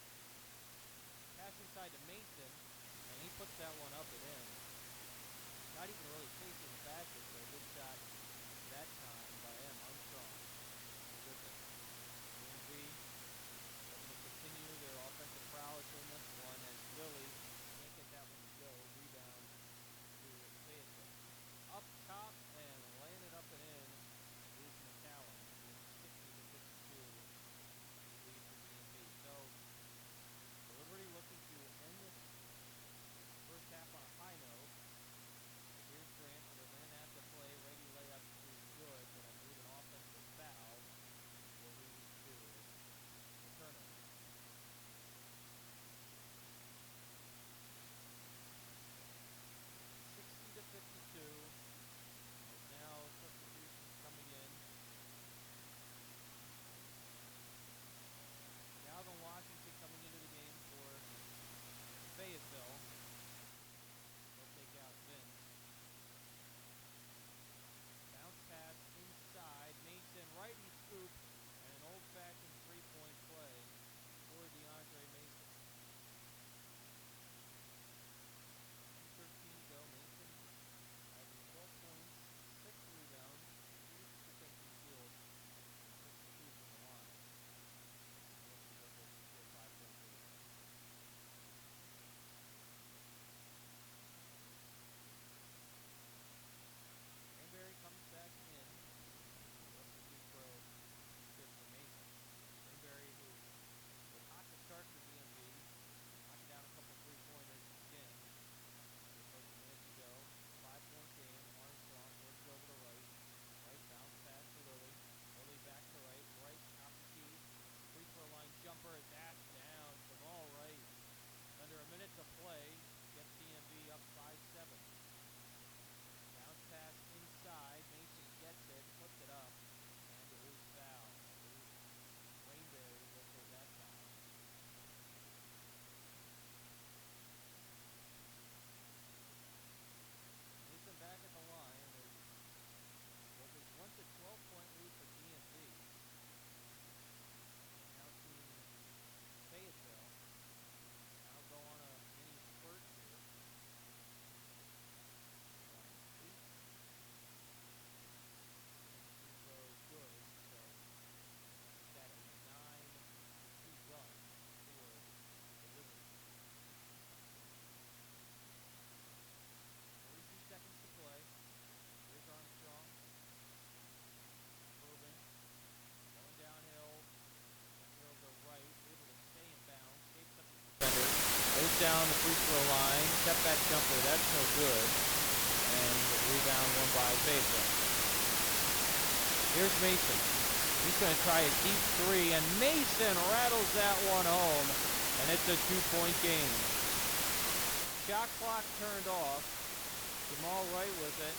Pass inside to Mason, and he puts that one up and in. Not even really chasing the basket, but a good shot that time by Armstrong. Good thing. DMV looking to continue their offensive prowess in this one as Lilly can't get that one to go. Rebound to Fayetteville. Up top and laying it up and in is McCallum. 60-52. So, Liberty looking to end this first half on a high note. Here's Grant with a minute and a half to play. Reggie rebound, the free throw line, step back jumper, that's no good. And rebound won by Fayetteville. Here's Mason. He's going to try a deep three, and Mason rattles that one home, and it's a 2-point game. Shot clock turned off. Jamal Wright with it.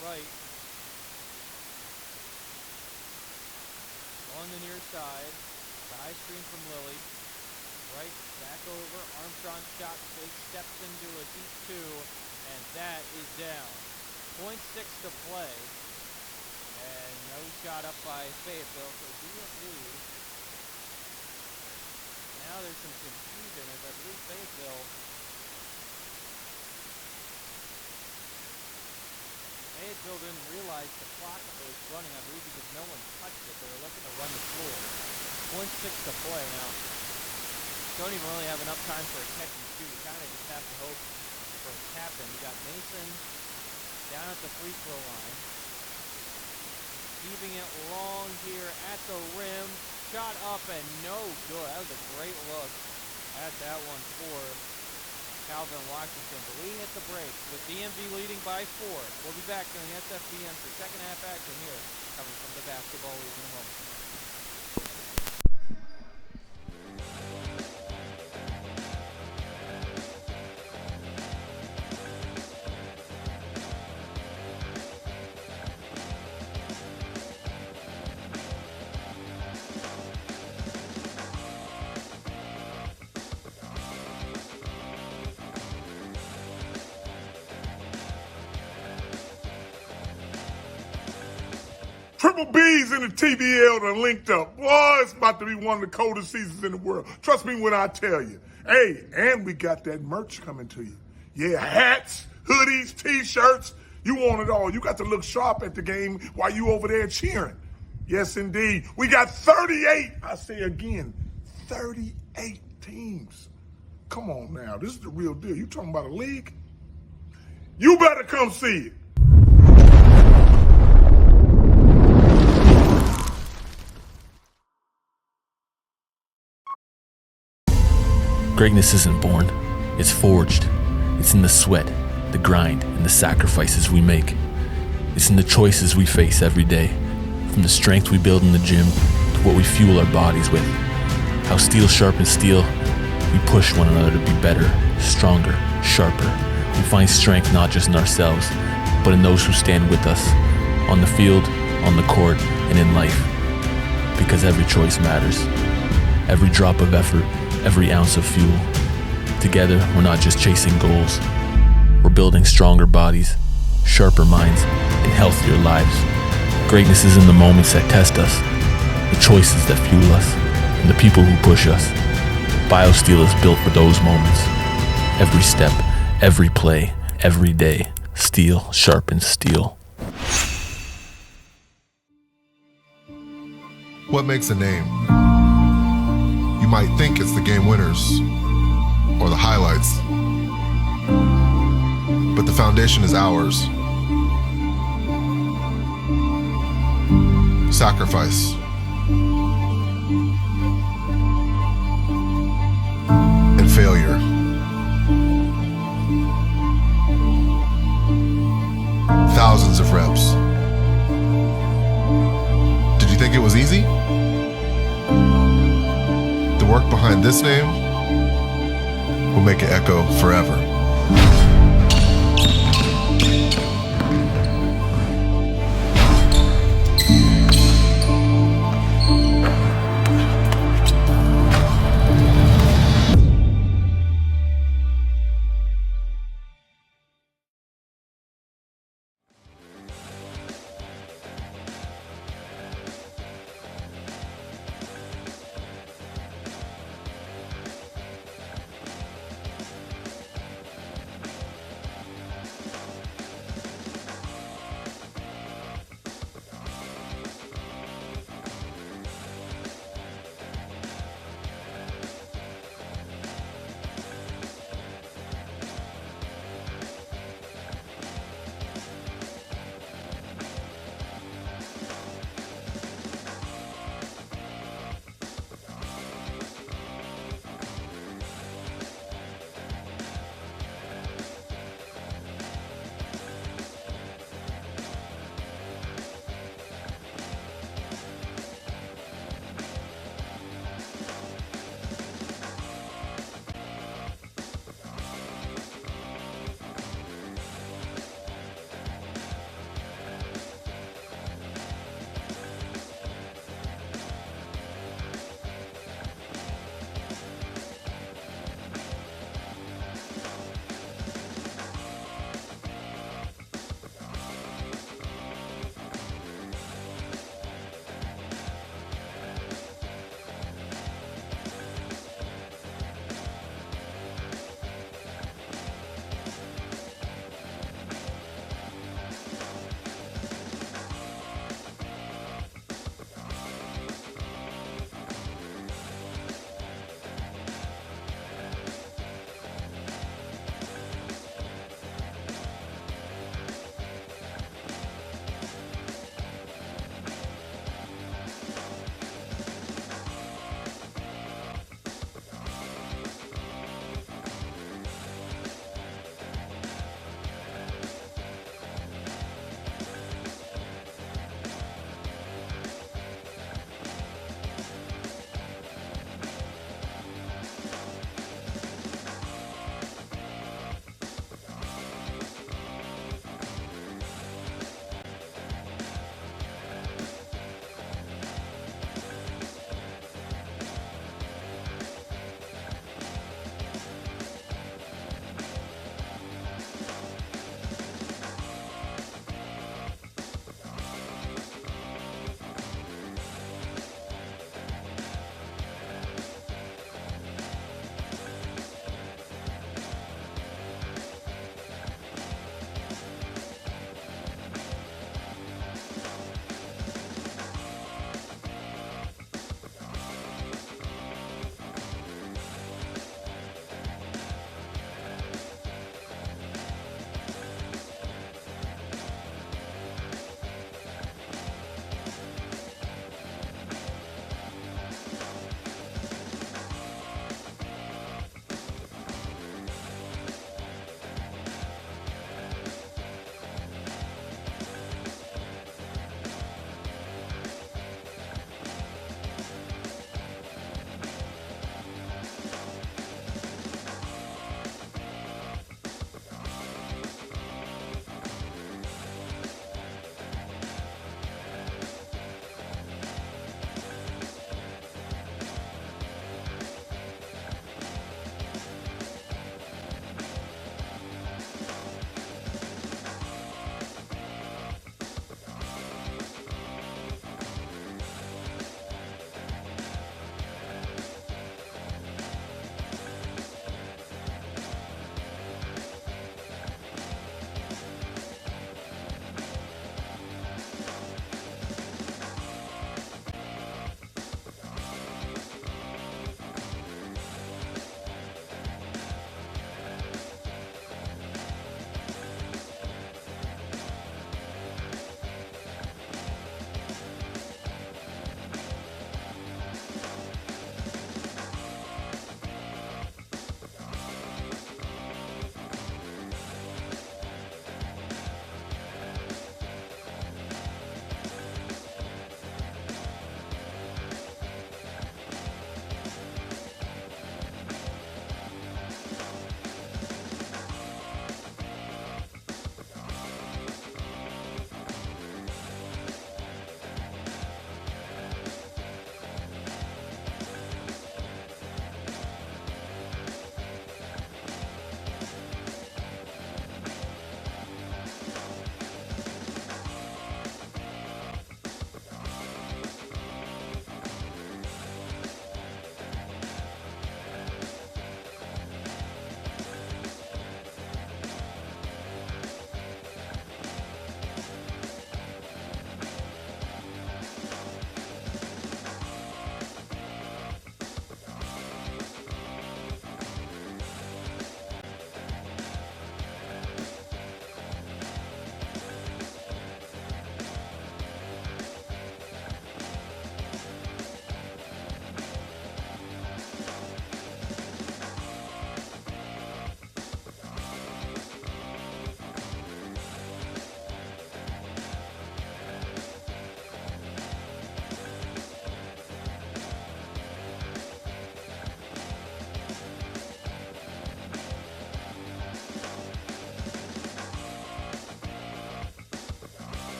Wright on the near side. High screen from Lilly. Wright back over. Armstrong shot fake, steps into a deep two, and that is down. 0.6 to play. And no shot up by Fayetteville, so DMV. Now there's some confusion as I believe Fayetteville didn't realize the clock was running, I believe, because no one touched it. They were looking to run the floor. 0.6 to play now. Don't even really have enough time for a catch and shoot. You kind of just have to hope for it to happen. You got Mason down at the free throw line. Keeping it long here at the rim. Shot up and no good. That was a great look at that one for Calvin Washington. But we hit the break with DMV leading by 4. We'll be back during SFBM for second half action here, coming from the Basketball League in a moment. Triple B's in the TBL done linked up. Boy, it's about to be one of the coldest seasons in the world. Trust me when I tell you. Hey, and we got that merch coming to you. Yeah, hats, hoodies, T-shirts. You want it all. You got to look sharp at the game while you over there cheering. Yes, indeed. We got 38, I say again, 38 teams. Come on now. This is the real deal. You talking about a league? You better come see it. Greatness isn't born, it's forged. It's in the sweat, the grind, and the sacrifices we make. It's in the choices we face every day, from the strength we build in the gym to what we fuel our bodies with. How steel sharpens steel, we push one another to be better, stronger, sharper. We find strength not just in ourselves, but in those who stand with us, on the field, on the court, and in life. Because every choice matters. Every drop of effort, every ounce of fuel. Together, we're not just chasing goals. We're building stronger bodies, sharper minds, and healthier lives. Greatness is in the moments that test us, the choices that fuel us, and the people who push us. BioSteel is built for those moments. Every step, every play, every day, steel sharpens steel. What makes a name? You might think it's the game winners or the highlights, but the foundation is ours. Sacrifice. And failure. Thousands of reps. Did you think it was easy? The work behind this name will make it echo forever.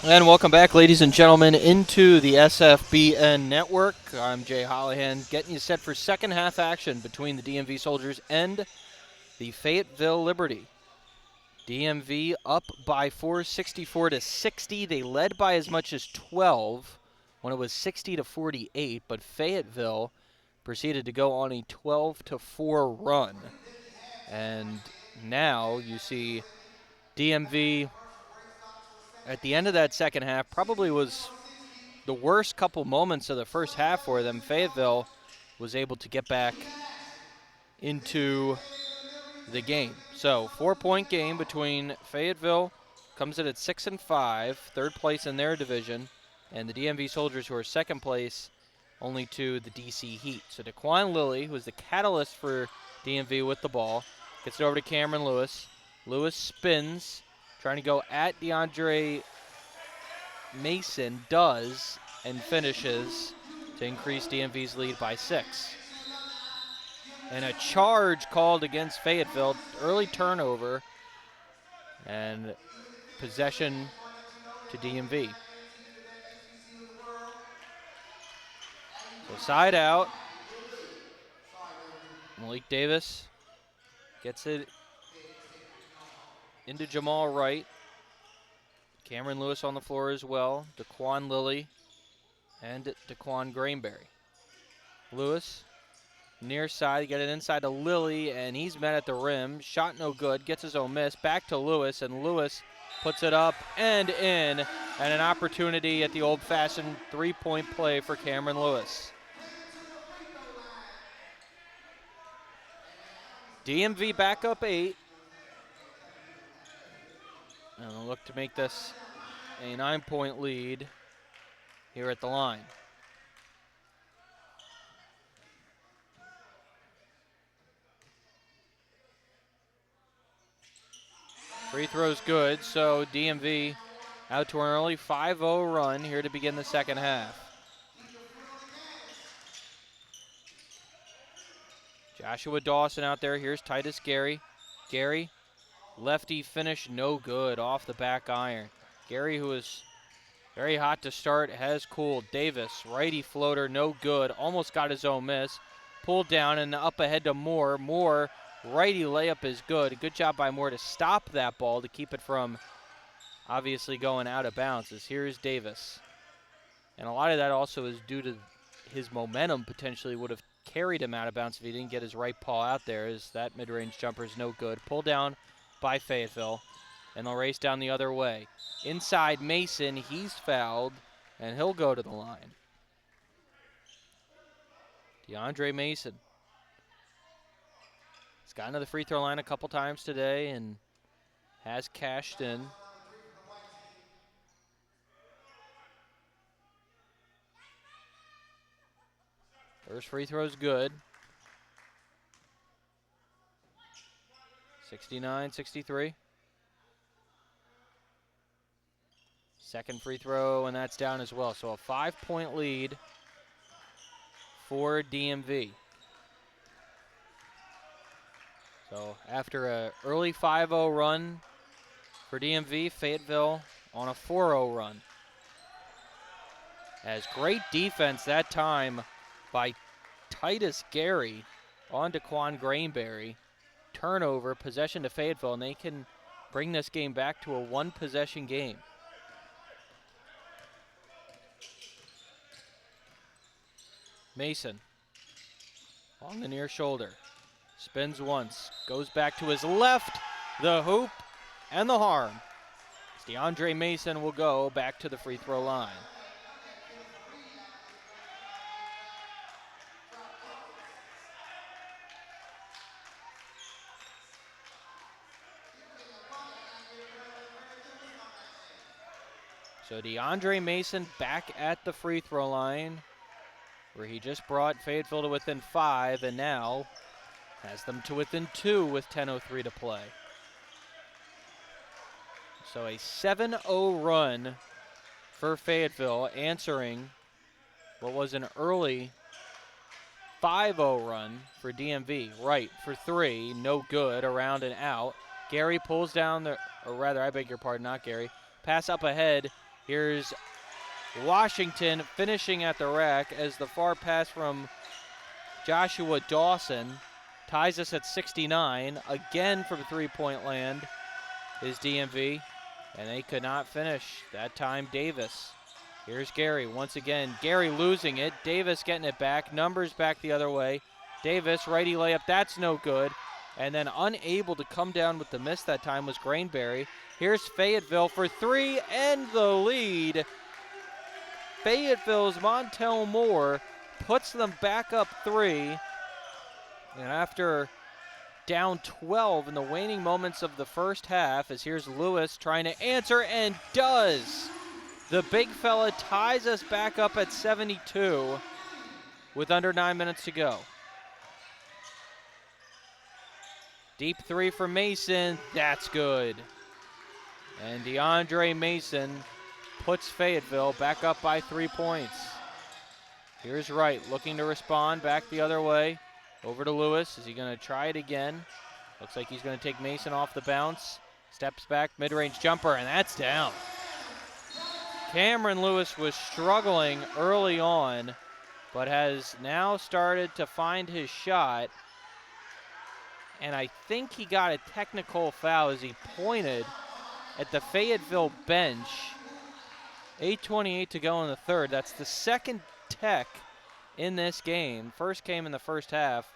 And welcome back, ladies and gentlemen, into the SFBN Network. I'm Jay Hollihan, getting you set for second half action between the DMV Soldiers and the Fayetteville Liberty. DMV up by 4, 64-60. They led by as much as 12 when it was 60-48, but Fayetteville proceeded to go on a 12-4 run. And now you see DMV at the end of that second half probably was the worst couple moments of the first half for them. Fayetteville was able to get back into the game. So 4-point game between Fayetteville, comes in at 6-5, third place in their division, and the DMV Soldiers, who are second place, only to the DC Heat. So Daquan Lilly, who's the catalyst for DMV with the ball, gets it over to Cameron Lewis. Lewis spins, trying to go at DeAndre Mason, does, and finishes to increase DMV's lead by 6. And a charge called against Fayetteville, early turnover, and possession to DMV. So side out, Malik Davis gets it into Jamal Wright. Cameron Lewis on the floor as well. Daquan Lilly and Daquan Grainberry. Lewis, near side, get it inside to Lilly, and he's met at the rim. Shot no good, gets his own miss. Back to Lewis, and Lewis puts it up and in, and an opportunity at the old-fashioned three-point play for Cameron Lewis. DMV back up 8. And they'll look to make this a 9-point lead here at the line. Free throw's good, so DMV out to an early 5-0 run here to begin the second half. Joshua Dawson out there. Here's Titus Gary. Gary, lefty finish, no good, off the back iron. Gary, who is very hot to start, has cooled. Davis, righty floater, no good. Almost got his own miss. Pulled down and up ahead to Moore. Moore, righty layup is good. Good job by Moore to stop that ball, to keep it from obviously going out of bounds. As here's Davis. And a lot of that also is due to his momentum potentially would have carried him out of bounds if he didn't get his right paw out there, as that mid-range jumper is no good. Pulled down by Fayetteville, and they'll race down the other way. Inside Mason, he's fouled, and he'll go to the line. DeAndre Mason. He's gotten to the free throw line a couple times today and has cashed in. First free throw's good. 69-63. Second free throw, and that's down as well. So a 5-point lead for DMV. So after an early 5-0 run for DMV, Fayetteville on a 4-0 run. As great defense that time by Titus Gary on Daquan Grainberry. Turnover, possession to Fayetteville, and they can bring this game back to a one-possession game. Mason on the near shoulder. Spins once, goes back to his left, the hoop, and the harm. DeAndre Mason will go back to the free throw line. So DeAndre Mason back at the free throw line, where he just brought Fayetteville to within 5 and now has them to within 2 with 10:03 to play. So a 7-0 run for Fayetteville, answering what was an early 5-0 run for DMV. Right for 3, no good, around and out. Gary pulls down the, or rather, I beg your pardon, not Gary. Pass up ahead Here's Washington finishing at the rack as the far pass from Joshua Dawson ties us at 69. Again from three-point land is DMV, and they could not finish. That time Davis. Here's Gary once again. Gary losing it. Davis getting it back. Numbers back the other way. Davis, righty layup. That's no good. And then unable to come down with the miss that time was Grainberry. Here's Fayetteville for three and the lead. Fayetteville's Montel Moore puts them back up 3. And after down 12 in the waning moments of the first half, as here's Lewis trying to answer and does. The big fella ties us back up at 72 with under 9 minutes to go. Deep three for Mason, that's good. And DeAndre Mason puts Fayetteville back up by 3 points. Here's Wright looking to respond back the other way. Over to Lewis. Is he going to try it again? Looks like he's going to take Mason off the bounce. Steps back, mid-range jumper, and that's down. Cameron Lewis was struggling early on, but has now started to find his shot. And I think he got a technical foul as he pointed at the Fayetteville bench. 8:28 to go in the third. That's the second tech in this game. First came in the first half.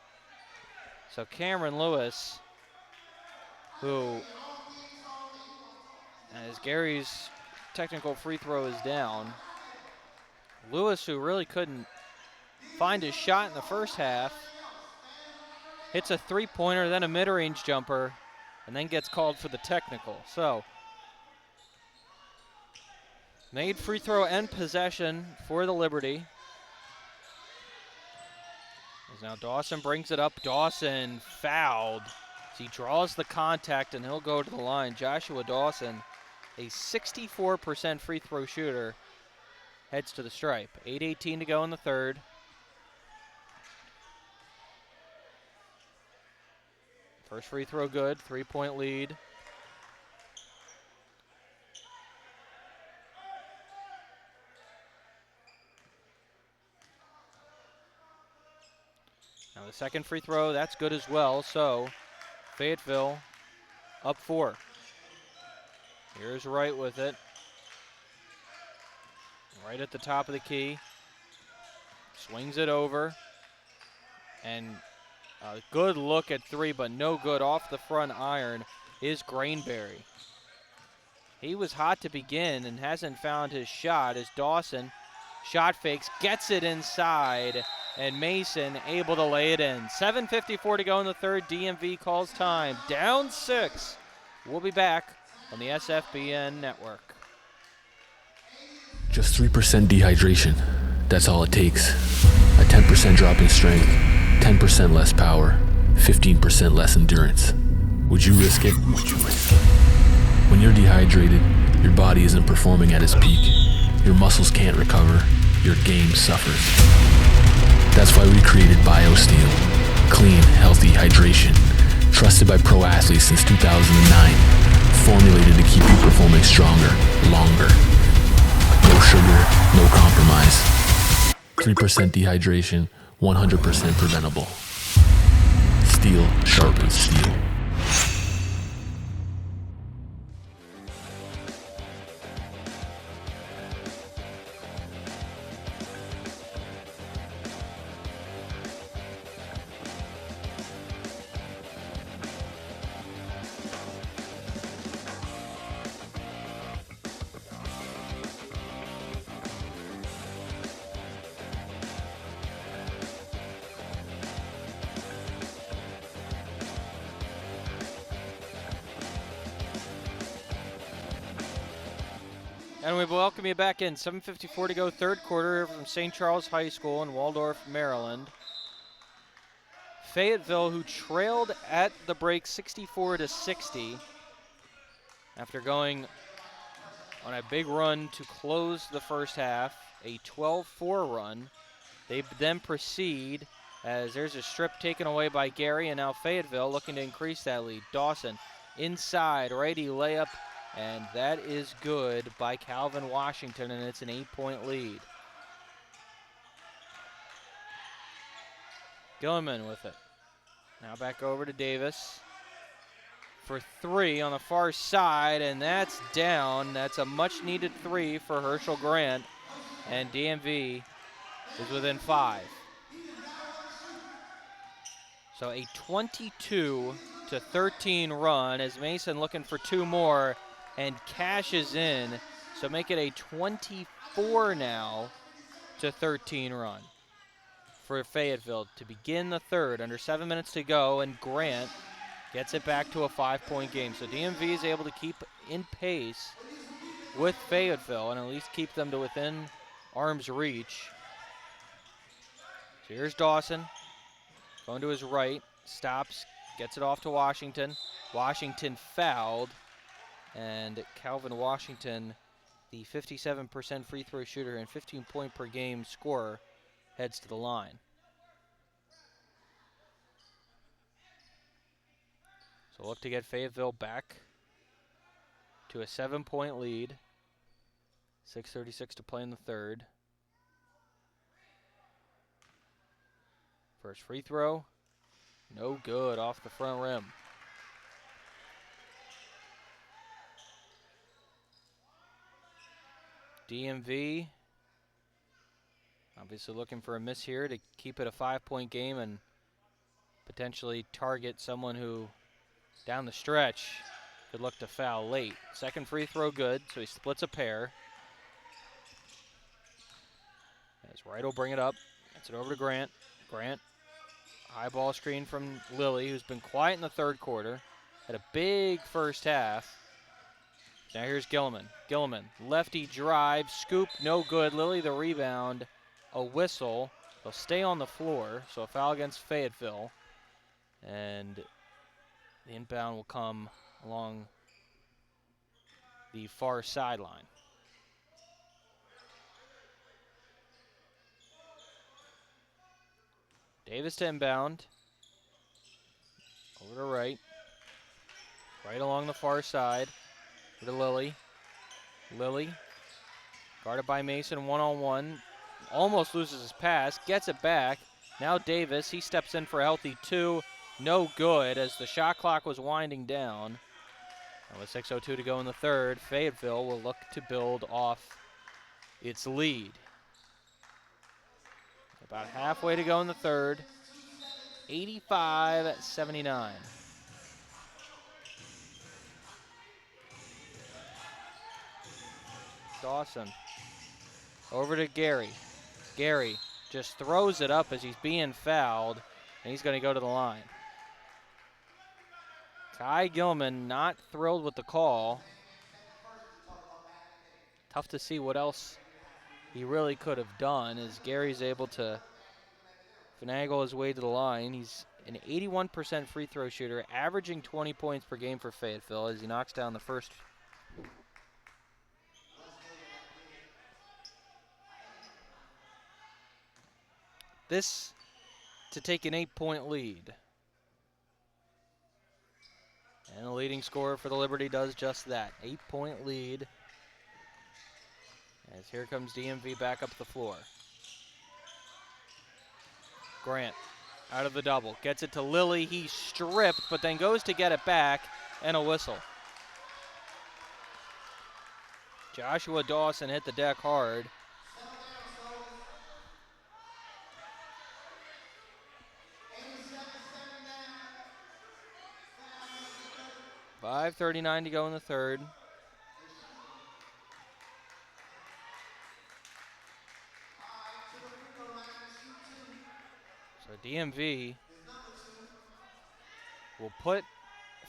So Cameron Lewis, who, as Gary's technical free throw is down, Lewis, who really couldn't find his shot in the first half, hits a three-pointer, then a mid-range jumper, and then gets called for the technical. So, made free throw and possession for the Liberty. As now Dawson brings it up. Dawson fouled. As he draws the contact, and he'll go to the line. Joshua Dawson, a 64% free throw shooter, heads to the stripe. 8:18 to go in the third. First free throw good, 3-point lead. Now the second free throw, that's good as well, so Fayetteville up 4. Here's Wright with it. Right at the top of the key. Swings it over. And a good look at 3, but no good off the front iron is Grainberry. He was hot to begin and hasn't found his shot as Dawson shot fakes, gets it inside, and Mason able to lay it in. 7:54 to go in the third. DMV calls time. Down 6. We'll be back on the SFBN network. Just 3% dehydration. That's all it takes. A 10% drop in strength, 10% less power, 15% less endurance. Would you risk it? When you're dehydrated, your body isn't performing at its peak. Your muscles can't recover. Your game suffers. That's why we created BioSteel. Clean, healthy hydration. Trusted by pro athletes since 2009. Formulated to keep you performing stronger, longer. No sugar, no compromise. 3% dehydration, 100% preventable. Steel sharpens steel. And we welcome you back in. 7:54 to go, third quarter from St. Charles High School in Waldorf, Maryland. Fayetteville, who trailed at the break 64-60 after going on a big run to close the first half, a 12-4 run. They then proceed as there's a strip taken away by Gary, and now Fayetteville looking to increase that lead. Dawson inside, righty layup, And that is good by Calvin Washington, and it's an 8-point lead. Gilliman with it. Now back over to Davis for 3 on the far side, and that's down. That's a much-needed 3 for Herschel Grant, and DMV is within 5. So a 22-13 run as Mason looking for 2 more and cashes in. So make it a 24 now to 13 run for Fayetteville to begin the third. Under 7 minutes to go, and Grant gets it back to a 5-point game. So DMV is able to keep in pace with Fayetteville and at least keep them to within arm's reach. So here's Dawson going to his right, stops, gets it off to Washington. Washington fouled, and Calvin Washington, the 57% free throw shooter and 15-point per game scorer, heads to the line. So look to get Fayetteville back to a 7-point lead. 6:36 to play in the third. First free throw, no good, off the front rim. DMV obviously looking for a miss here to keep it a 5-point game and potentially target someone who down the stretch could look to foul late. Second free throw good, so he splits a pair. As Wright will bring it up, gets it over to Grant. Grant, high ball screen from Lilly, who's been quiet in the third quarter. Had a big first half. Now here's Gilliman. Gilliman, lefty drive, scoop, no good. Lilly the rebound, a whistle. They'll stay on the floor, so a foul against Fayetteville. And the inbound will come along the far sideline. Davis to inbound. Over to right. Right along the far side. Over to Lilly. Lilly. Guarded by Mason, one-on-one. Almost loses his pass. Gets it back. Now Davis. He steps in for a healthy 2. No good as the shot clock was winding down. And with 6:02 to go in the third, Fayetteville will look to build off its lead. About halfway to go in the third. 85-79. Dawson. Over to Gary. Gary just throws it up as he's being fouled, and he's going to go to the line. Ty Gilman not thrilled with the call. Tough to see what else he really could have done as Gary's able to finagle his way to the line. He's an 81% free throw shooter, averaging 20 points per game for Fayetteville as he knocks down the first. This to take an 8-point lead. And the leading scorer for the Liberty does just that. 8-point lead. As here comes DMV back up the floor. Grant out of the double. Gets it to Lilly. He's stripped, but then goes to get it back, and a whistle. Joshua Dawson hit the deck hard. .5:39 to go in the third. So DMV will put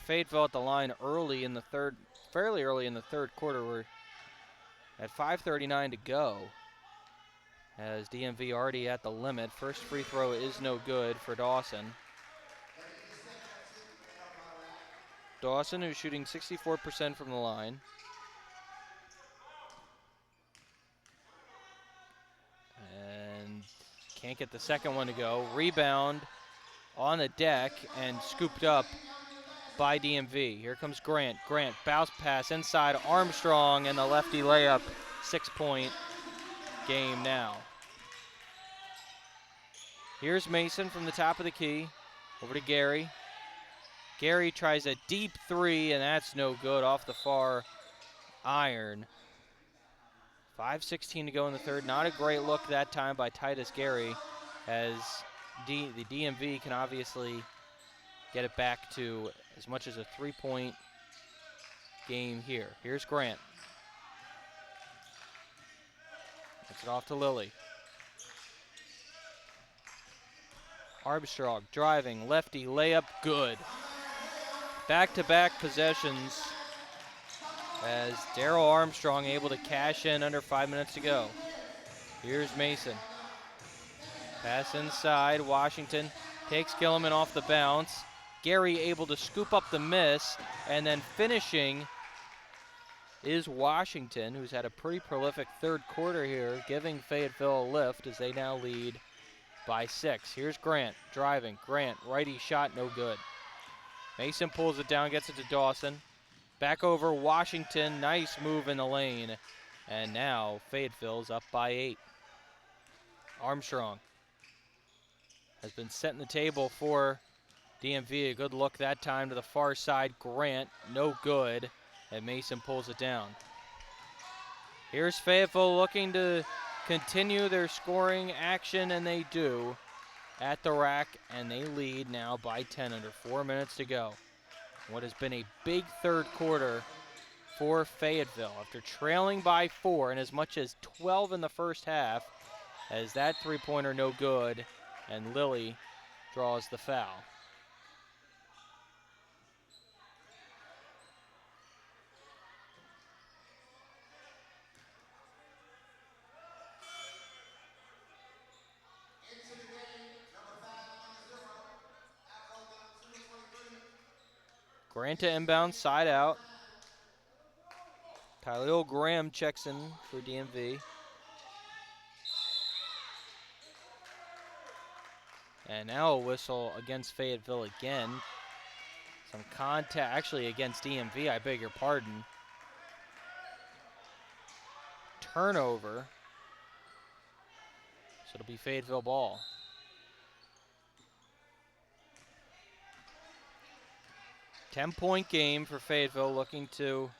Fayetteville at the line early in the third, fairly early in the third quarter. We're at 5:39 to go as DMV already at the limit. First free throw is no good for Dawson. Dawson, who's shooting 64% from the line. And can't get the second one to go. Rebound on the deck and scooped up by DMV. Here comes Grant. Grant, bounce pass inside Armstrong, and the lefty layup. 6-point game now. Here's Mason from the top of the key. Over to Gary. Gary tries a deep three, and that's no good off the far iron. 5:16 to go in the third. Not a great look that time by Titus Gary, as the DMV can obviously get it back to as much as a 3-point game here. Here's Grant. Gets it off to Lilly. Armstrong driving, lefty layup, good. Back-to-back possessions as Darryl Armstrong able to cash in under 5 minutes to go. Here's Mason. Pass inside, Washington takes Gilliman off the bounce. Gary able to scoop up the miss, and then finishing is Washington, who's had a pretty prolific third quarter here, giving Fayetteville a lift as they now lead by 6. Here's Grant driving. Grant, righty shot, no good. Mason pulls it down, gets it to Dawson. Back over Washington, nice move in the lane. And now Fayetteville's up by 8. Armstrong has been setting the table for DMV. A good look that time to the far side. Grant, no good. And Mason pulls it down. Here's Fayetteville looking to continue their scoring action, and they do at the rack, and they lead now by 10 under 4 minutes to go. What has been a big third quarter for Fayetteville after trailing by 4 and as much as 12 in the first half, as that three-pointer no good, and Lilly draws the foul. Grant to inbound, side out. Khalil Graham checks in for DMV. And now a whistle against Fayetteville again. Some contact, actually against DMV, I beg your pardon. Turnover. So it'll be Fayetteville ball. Ten-point game for Fayetteville, looking to,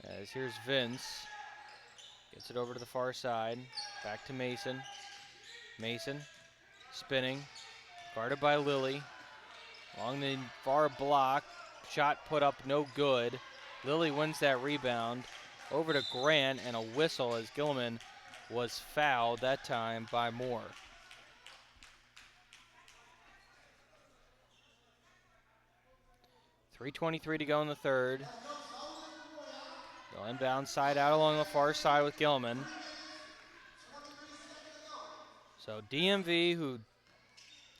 as here's Vince. Gets it over to the far side. Back to Mason. Mason spinning. Guarded by Lilly. Along the far block. Shot put up, no good. Lilly wins that rebound. Over to Grant, and a whistle as Gilliman was fouled that time by Moore. .323 to go in the third. They'll inbound side out along the far side with Gilliman. So DMV, who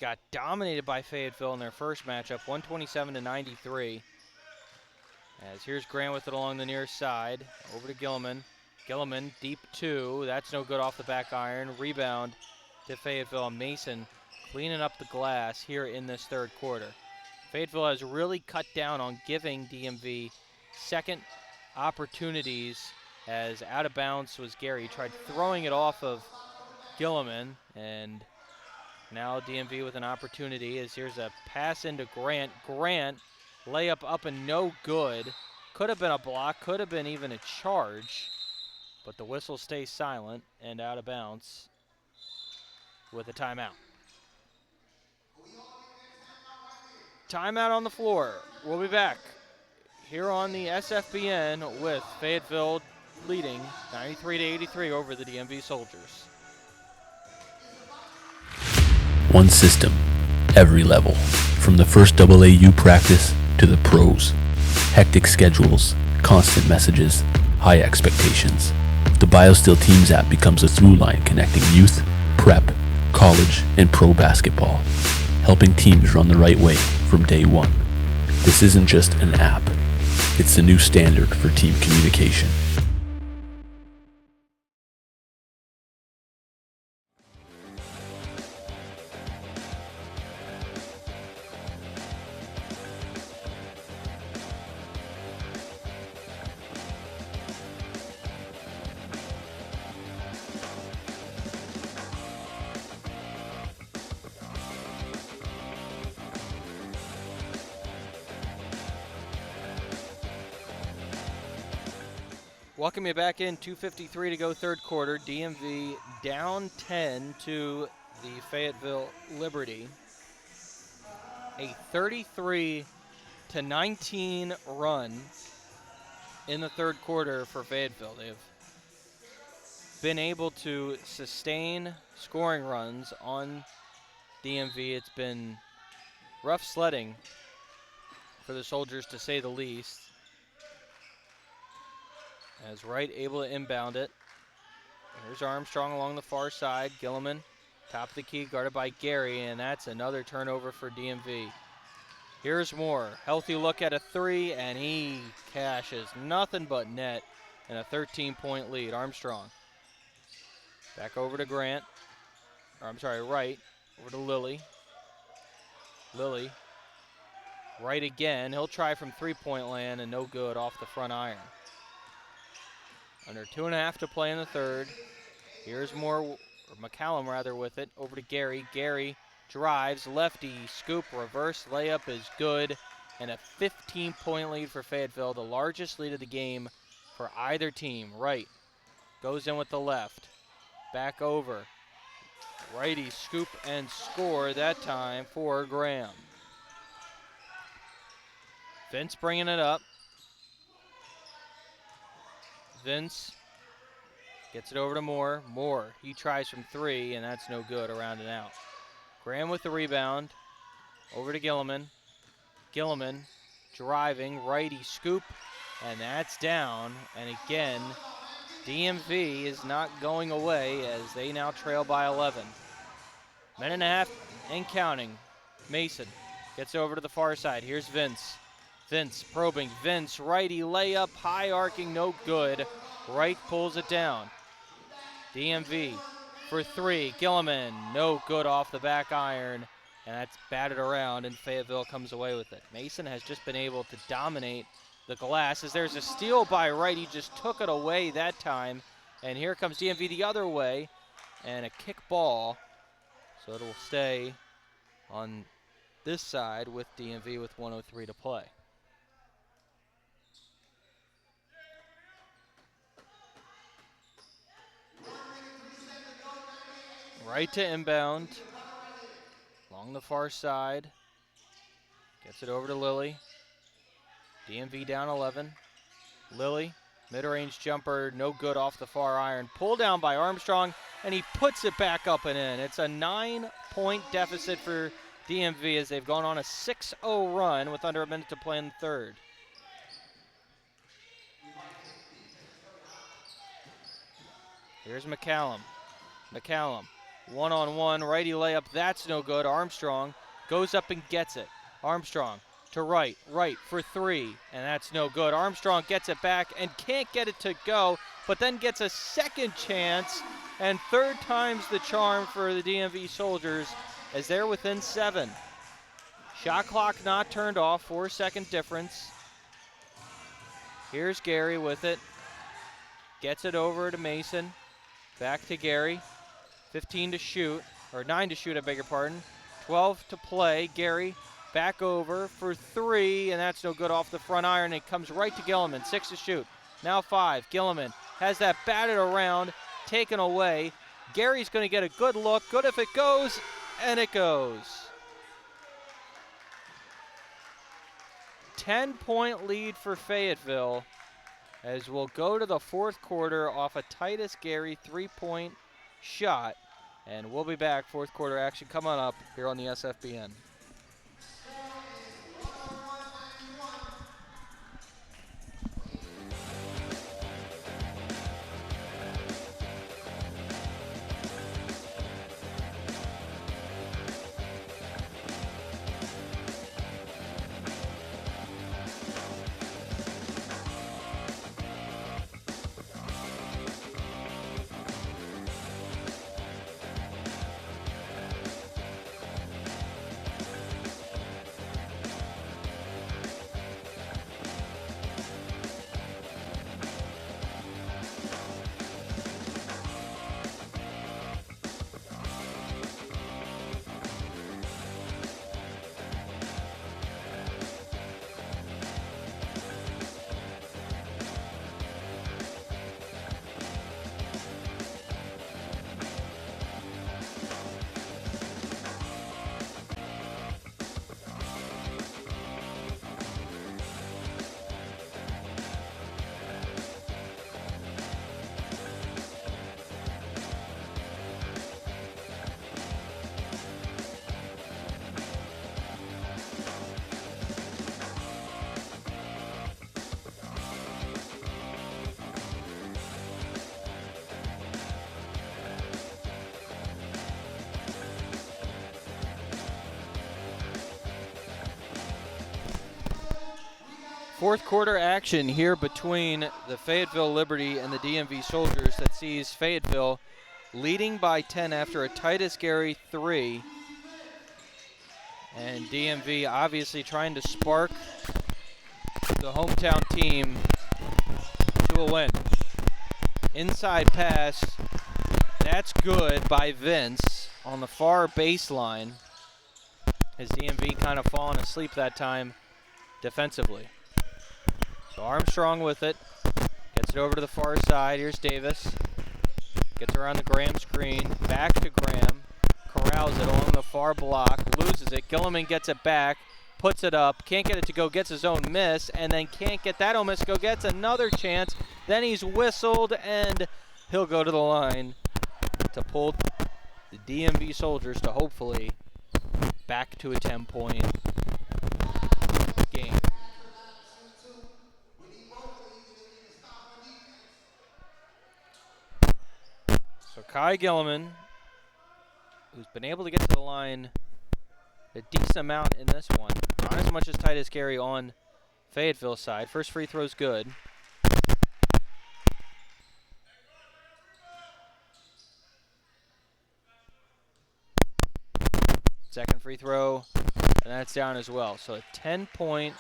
got dominated by Fayetteville in their first matchup, 127-93. As here's Grant with it along the near side. Over to Gilliman. Gilliman, deep 2. That's no good off the back iron. Rebound to Fayetteville. Mason cleaning up the glass here in this third quarter. Fayetteville has really cut down on giving DMV second opportunities, as out of bounds was Gary. He tried throwing it off of Gilliman, and now DMV with an opportunity as here's a pass into Grant. Grant, layup up and no good. Could have been a block, could have been even a charge, but the whistle stays silent and out of bounds with a timeout. Timeout on the floor. We'll be back here on the SFBN with Fayetteville leading 93-83 over the DMV Soldiers. One system, every level, from the first AAU practice to the pros. Hectic schedules, constant messages, high expectations. The BioSteel Teams app becomes a through line connecting youth, prep, college, and pro basketball, helping teams run the right way from day one. This isn't just an app, it's the new standard for team communication. Welcome you back in. 2:53 to go, third quarter. DMV down 10 to the Fayetteville Liberty. A 33-19 run in the third quarter for Fayetteville. They've been able to sustain scoring runs on DMV. It's been rough sledding for the Soldiers, to say the least. As Wright able to inbound it. Here's Armstrong along the far side. Gilliman, top of the key, guarded by Gary, and that's another turnover for DMV. Here's Moore. Healthy look at a three, and he cashes nothing but net and a 13-point lead. Armstrong. Back over to Grant. Wright. Over to Lilly. Lilly. Wright again. He'll try from three-point land, and no good off the front iron. Under 2.5 to play in the third. Here's Moore, or McCallum rather, with it. Over to Gary. Gary drives, lefty, scoop, reverse layup is good. And a 15-point lead for Fayetteville, the largest lead of the game for either team. Wright goes in with the left. Back over. Righty scoop and score that time for Graham. Vince bringing it up. Vince gets it over to Moore. Moore, he tries from three, and that's no good, around and out. Graham with the rebound. Over to Gilliman. Gilliman driving, righty scoop, and that's down. And again, DMV is not going away as they now trail by 11. Minute and a half and counting. Mason gets over to the far side. Here's Vince. Vince probing. Vince, righty layup, high arcing, no good. Wright pulls it down. DMV for three. Gilliman, no good off the back iron. And that's batted around, and Fayetteville comes away with it. Mason has just been able to dominate the glass as there's a steal by Wright. He just took it away that time. And here comes DMV the other way. And a kick ball. So it will stay on this side with DMV with 1:03 to play. Right to inbound. Along the far side. Gets it over to Lilly. DMV down 11. Lilly, mid-range jumper, no good off the far iron. Pull down by Armstrong, and he puts it back up and in. It's a 9-point deficit for DMV as they've gone on a 6-0 run with under a minute to play in the third. Here's McCallum. McCallum, one-on-one, righty layup, that's no good. Armstrong goes up and gets it. Armstrong to Wright, Wright for three, and that's no good. Armstrong gets it back and can't get it to go, but then gets a second chance, and third time's the charm for the DMV Soldiers as they're within 7. Shot clock not turned off, 4-second difference. Here's Gary with it. Gets it over to Mason. Back to Gary. 15 to shoot, or 9 to shoot, I beg your pardon. 12 to play. Gary back over for three, and that's no good off the front iron. It comes right to Gilliman. 6 to shoot. Now 5. Gilliman has that batted around, taken away. Gary's going to get a good look. Good if it goes, and it goes. 10-point lead for Fayetteville as we'll go to the fourth quarter off a Titus Gary 3-point shot. And we'll be back. Fourth quarter action coming up here on the SFBN. Fourth quarter action here between the Fayetteville Liberty and the DMV Soldiers that sees Fayetteville leading by 10 after a Titus Gary 3. And DMV obviously trying to spark the hometown team to a win. Inside pass, that's good by Vince on the far baseline as DMV kind of fallen asleep that time defensively. So Armstrong with it, gets it over to the far side. Here's Davis, gets around the Graham screen, back to Graham, corrals it along the far block, loses it. Gilliman gets it back, puts it up, can't get it to go, gets his own miss, and then can't get that own miss to go, gets another chance. Then he's whistled, and he'll go to the line to pull the DMV Soldiers to hopefully back to a 10-point game. So Kai Gilliman, who's been able to get to the line a decent amount in this one, not as much as Titus Gary on Fayetteville's side. First free throw's good. Second free throw, and that's down as well. So a 10-point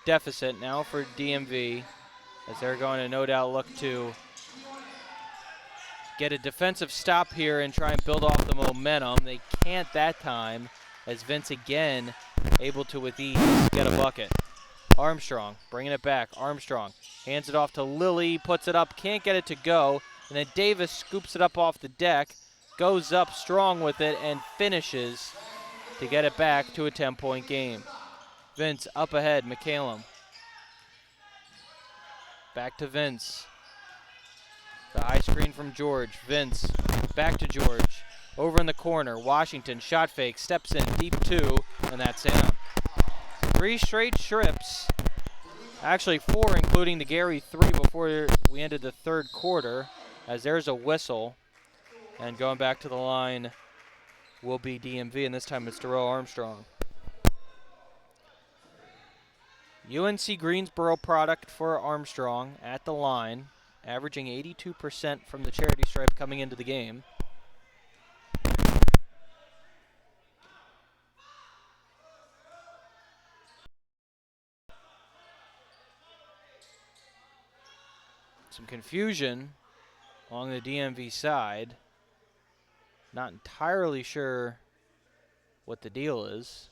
deficit now for DMV as they're going to no doubt look to get a defensive stop here and try and build off the momentum. They can't that time as Vince again able to with ease get a bucket. Armstrong bringing it back. Armstrong hands it off to Lilly, puts it up, can't get it to go, and then Davis scoops it up off the deck, goes up strong with it, and finishes to get it back to a 10-point game. Vince up ahead, McCallum. Back to Vince. The high screen from George. Vince back to George. Over in the corner, Washington shot fake, steps in, deep two, and that's in. 3 straight trips. Actually 4, including the Gary 3 before we ended the third quarter, as there's a whistle. And going back to the line will be DMV, and this time it's Darrell Armstrong. UNC Greensboro product for Armstrong at the line, averaging 82% from the charity stripe coming into the game. Some confusion along the DMV side. Not entirely sure what the deal is.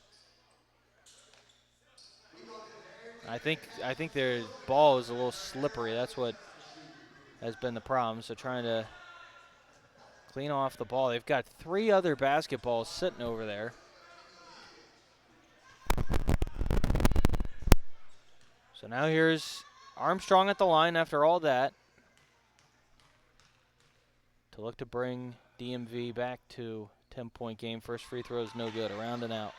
I think their ball is a little slippery. That's what has been the problem. So trying to clean off the ball. They've got 3 other basketballs sitting over there. So now here's Armstrong at the line after all that to look to bring DMV back to 10-point game. First free throw is no good. Around and out.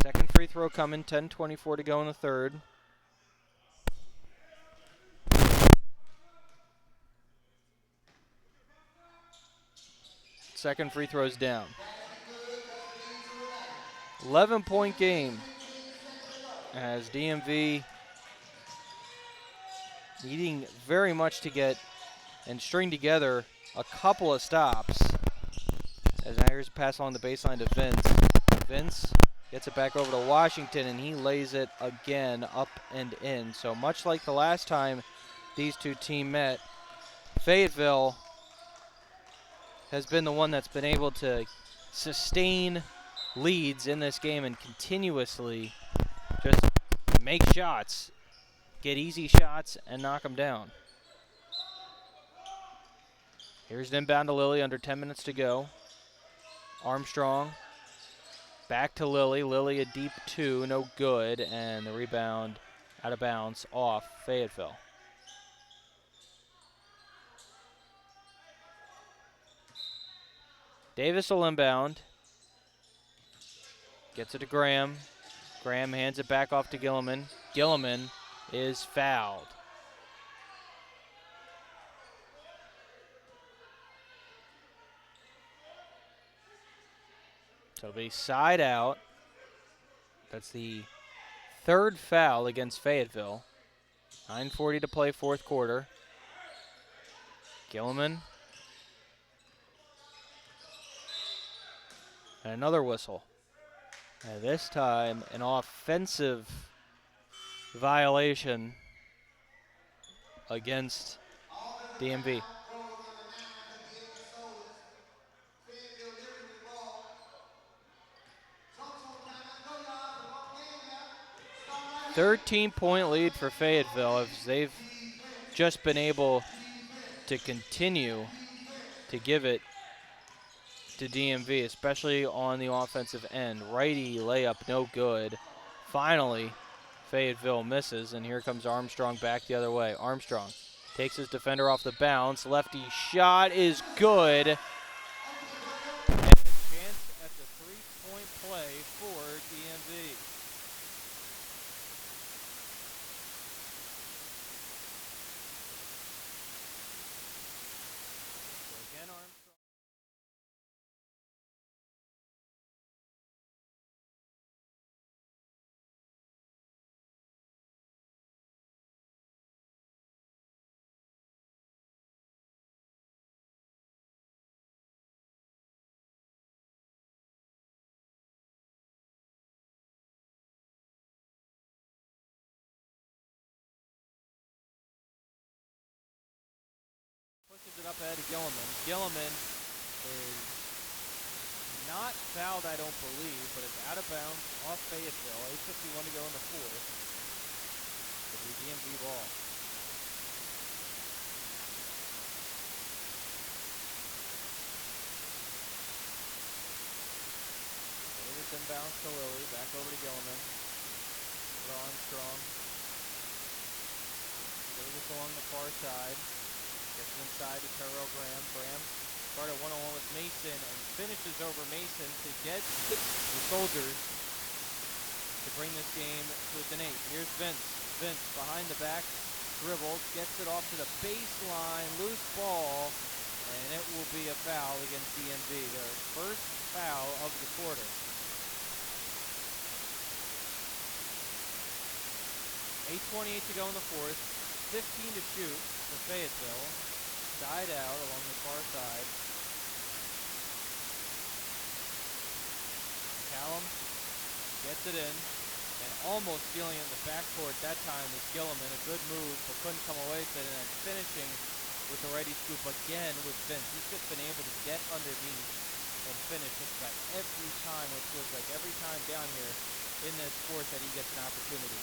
Second free throw coming. 10:24 to go in the third. Second free throw's down. 11-point game as DMV needing very much to get and string together a couple of stops. As now here's a pass along the baseline to Vince. Vince gets it back over to Washington, and he lays it again up and in. So much like the last time these two teams met, Fayetteville has been the one that's been able to sustain leads in this game and continuously just make shots, get easy shots, and knock them down. Here's an inbound to Lilly, under 10 minutes to go. Armstrong back to Lilly. Lilly a deep 2, no good, and the rebound out of bounds off Fayetteville. Davis will inbound. Gets it to Graham. Graham hands it back off to Gilliman. Gilliman is fouled. So they side out. That's the third foul against Fayetteville. 9:40 to play, fourth quarter. Gilliman. And another whistle. And this time, an offensive violation against DMV. Thirteen-point lead for Fayetteville as they've just been able to continue to give it to DMV, especially on the offensive end. Righty layup, no good. Finally, Fayetteville misses, and here comes Armstrong back the other way. Armstrong takes his defender off the bounce. Lefty shot is good. And a chance at the three-point play for DMV. So again, Armstrong. Pushes it up ahead to Gilliman. Gilliman is not fouled, I don't believe, but it's out of bounds off Fayetteville. 8:51 to go in the fourth. It'll be DMV ball. Davis inbounds to Lilly. Back over to Gilliman. To Armstrong. Davis along the far side. Gets inside to Terrell Graham. Graham started one-on-one with Mason and finishes over Mason to get the Soldiers to bring this game to an 8. Here's Vince. Vince behind the back, dribbles, gets it off to the baseline, loose ball, and it will be a foul against DMV. Their first foul of the quarter. 8:28 to go in the fourth. 15 to shoot for Fayetteville. Side out along the far side. Callum gets it in and almost stealing it in the backcourt that time with Gilliman. A good move, but couldn't come away with it. And then finishing with the righty scoop again with Vince. He's just been able to get underneath and finish just about every time, it feels like every time down here in this sport that he gets an opportunity.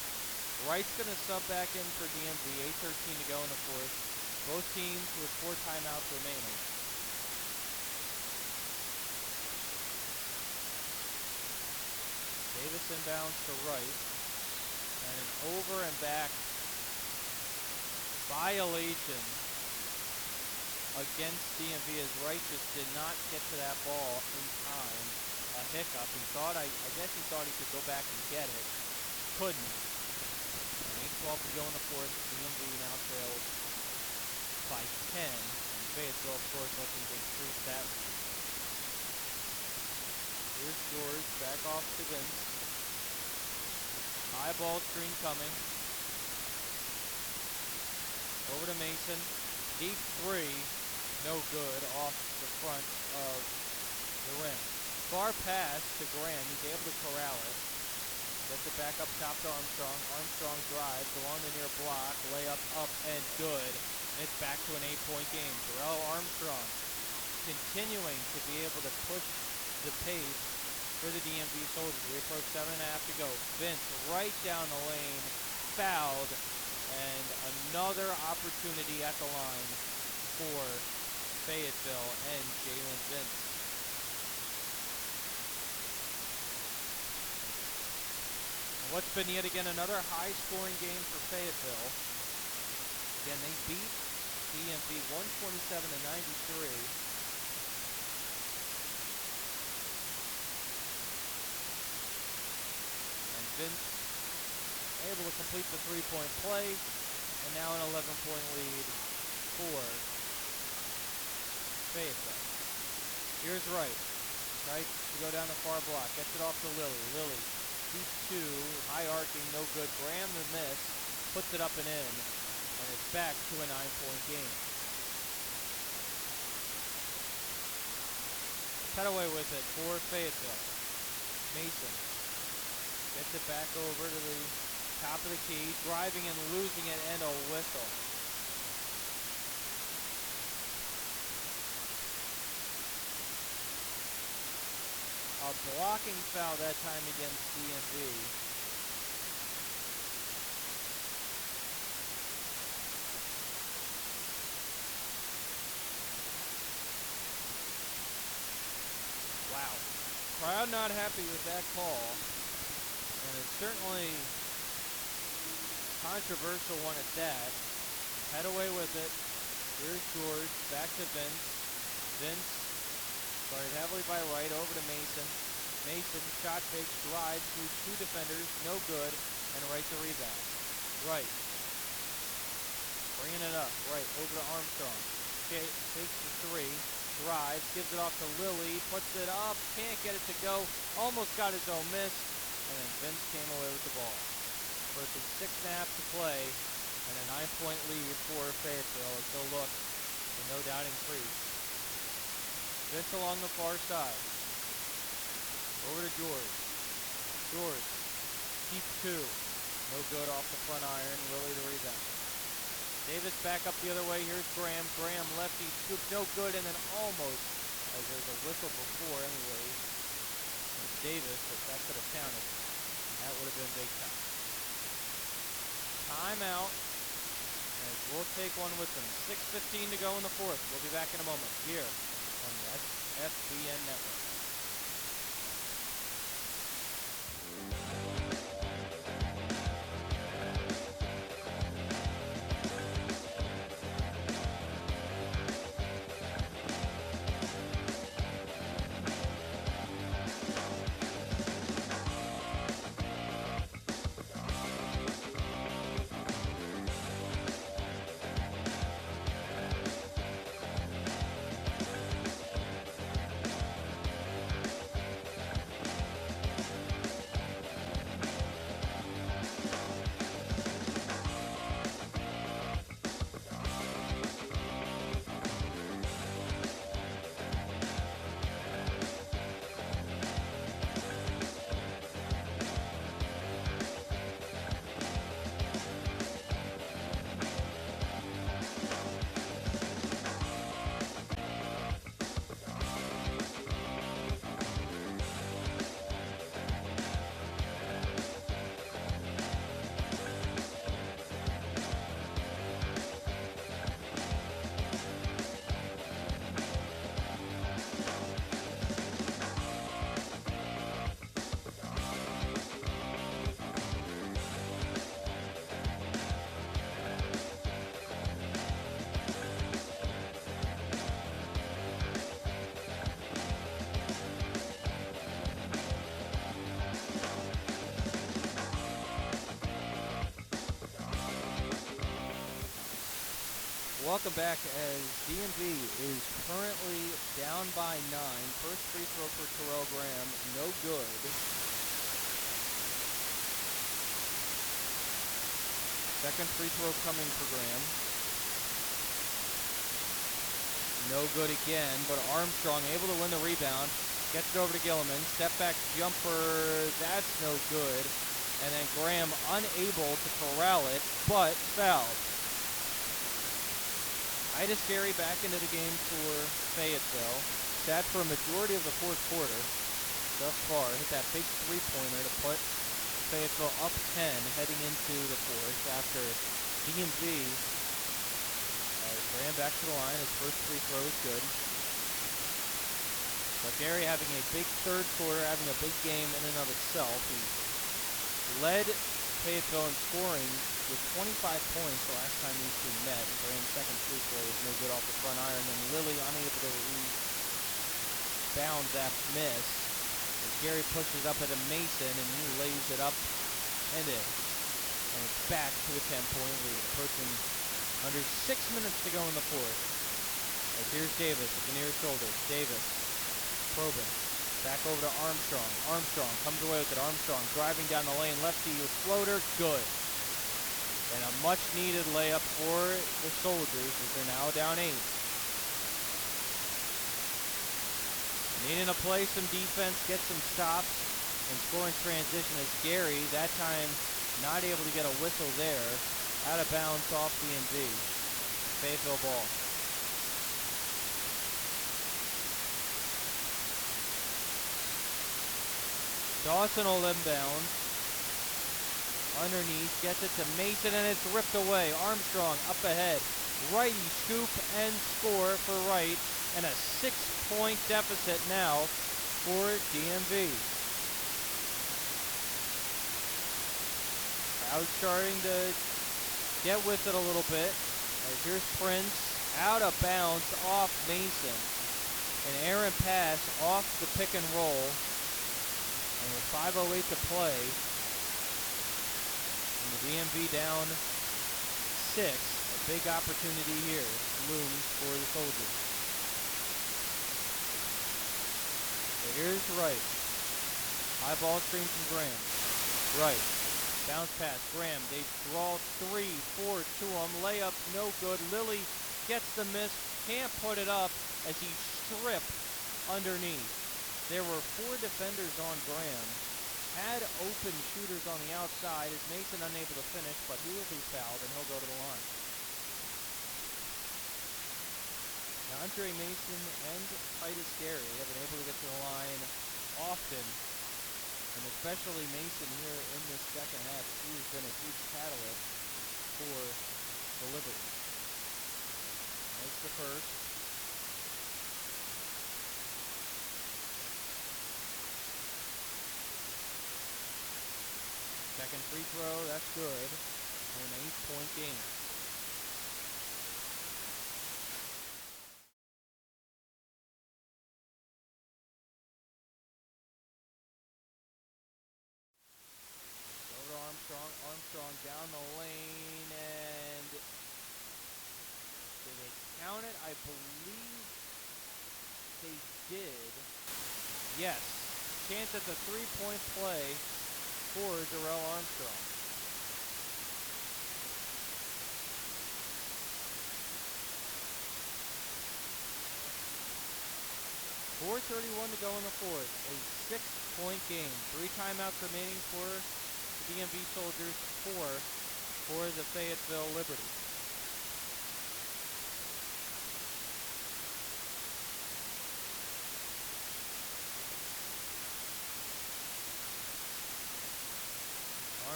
Wright's going to sub back in for DMV. 8:13 to go in the fourth. Both teams with 4 timeouts remaining. Davis inbounds to Wright. And an over and back violation against DMV as Wright just did not get to that ball in time. A hiccup. He thought, I guess he thought he could go back and get it. Couldn't. 8:12 to go in the fourth. DMV now trails by 10. And Fayetteville, of course, looking to increase that. Here's George, back off to Vince. High ball screen coming. Over to Mason. Deep three. No good. Off the front of the rim. Far pass to Graham. He's able to corral it. Gets it back up top to Armstrong. Armstrong drives along the near block. Layup up and good. And it's back to an 8-point game. Terrell Armstrong continuing to be able to push the pace for the DMV Soldiers. We approach 7.5 to go. Vince right down the lane. Fouled. And another opportunity at the line for Fayetteville and Jalen Vince. What's been yet again another high-scoring game for Fayetteville. Again, they beat DMV 127 to 93. And Vince able to complete the three-point play, and now an 11-point lead for Fayetteville. Here's Wright. Wright to go down the far block, gets it off to Lilly. Lilly deep two, high arcing, no good. Graham the miss, puts it up and in, and it's back to a 9-point game. Cut away with it for Fayetteville. Mason gets it back over to the top of the key, driving and losing it, and a whistle. A blocking foul that time against DMV. Wow. Crowd not happy with that call. And it's certainly controversial one at that. Head away with it. Here's George. Back to Vince. Vince started heavily by right, over to Mason. Mason, shot fake, drives through two defenders, no good, and right to rebound. Right. Bringing it up, right, over to Armstrong. Takes the three, drives, gives it off to Lilly, puts it up, can't get it to go, almost got his own miss, and then Vince came away with the ball. Versus 6.5 to play, and a 9-point lead for Fayetteville as they'll look to no doubt increase. Vince along the far side. Over to George. George. Deep two. No good off the front iron. Lilly the rebound. Davis back up the other way. Here's Graham. Graham lefty scoop. No good. And then almost, as there's a whistle before anyway, it's Davis, but that could have counted. That would have been big time. Timeout. As we'll take one with them. 6:15 to go in the fourth. We'll be back in a moment here on the FBN Network. Welcome back as DMV is currently down by 9. First free throw for Terrell Graham, no good. Second free throw coming for Graham. No good again, but Armstrong able to win the rebound. Gets it over to Gilliman. Step back jumper, that's no good. And then Graham unable to corral it, but fouled. Titus Gary back into the game for Fayetteville. Sat for a majority of the fourth quarter thus far. Hit that big three-pointer to put Fayetteville up 10 heading into the fourth after DMV. Graham back to the line. His first free throw is good. But Gary having a big third quarter, having a big game in and of itself. He led Fayetteville in scoring with 25 points the last time these two met. Graham's second free throw was no good off the front iron. And Lilly unable to rebound that miss. As Gary pushes up at a Mason and he lays it up and in. And it's back to a 10-point lead. Approaching under 6 minutes to go in the fourth. As here's Davis at the near shoulder. Davis probing. Back over to Armstrong. Armstrong comes away with it. Armstrong driving down the lane. Lefty with floater. Good. And a much-needed layup for the Soldiers as they're now down 8. Needing to play some defense, get some stops, and score in transition as Gary, that time not able to get a whistle there. Out of bounds off DMV. Fayetteville ball. Dawson will inbound. Underneath, gets it to Mason, and it's ripped away. Armstrong up ahead. Righty scoop and score for Wright, and a 6-point deficit now for DMV. Crowd starting to get with it a little bit. As here's Prince, out of bounds off Mason. An errant pass off the pick and roll. And with 5:08 to play, and the DMV down 6, a big opportunity here looms for the Soldiers. So here's Wright. High ball screen from Graham. Wright. Bounce pass. Graham. They draw 3, 4 to him. Layup no good. Lilly gets the miss. Can't put it up as he stripped underneath. There were 4 defenders on Graham. Had open shooters on the outside. Is Mason unable to finish, but he will be fouled and he'll go to the line. Now, Andre Mason and Titus Gary have been able to get to the line often, and especially Mason here in this second half. He has been a huge catalyst for the Liberty. Makes the first. Second free throw, that's good. And an 8-point game. Over to Armstrong. Armstrong down the lane, and did they count it? I believe they did. Yes. Chance at the 3-point play for Darrell Armstrong. .431 to go in the fourth. A 6-point game. 3 timeouts remaining for the DMV Soldiers, 4 for the Fayetteville Liberty.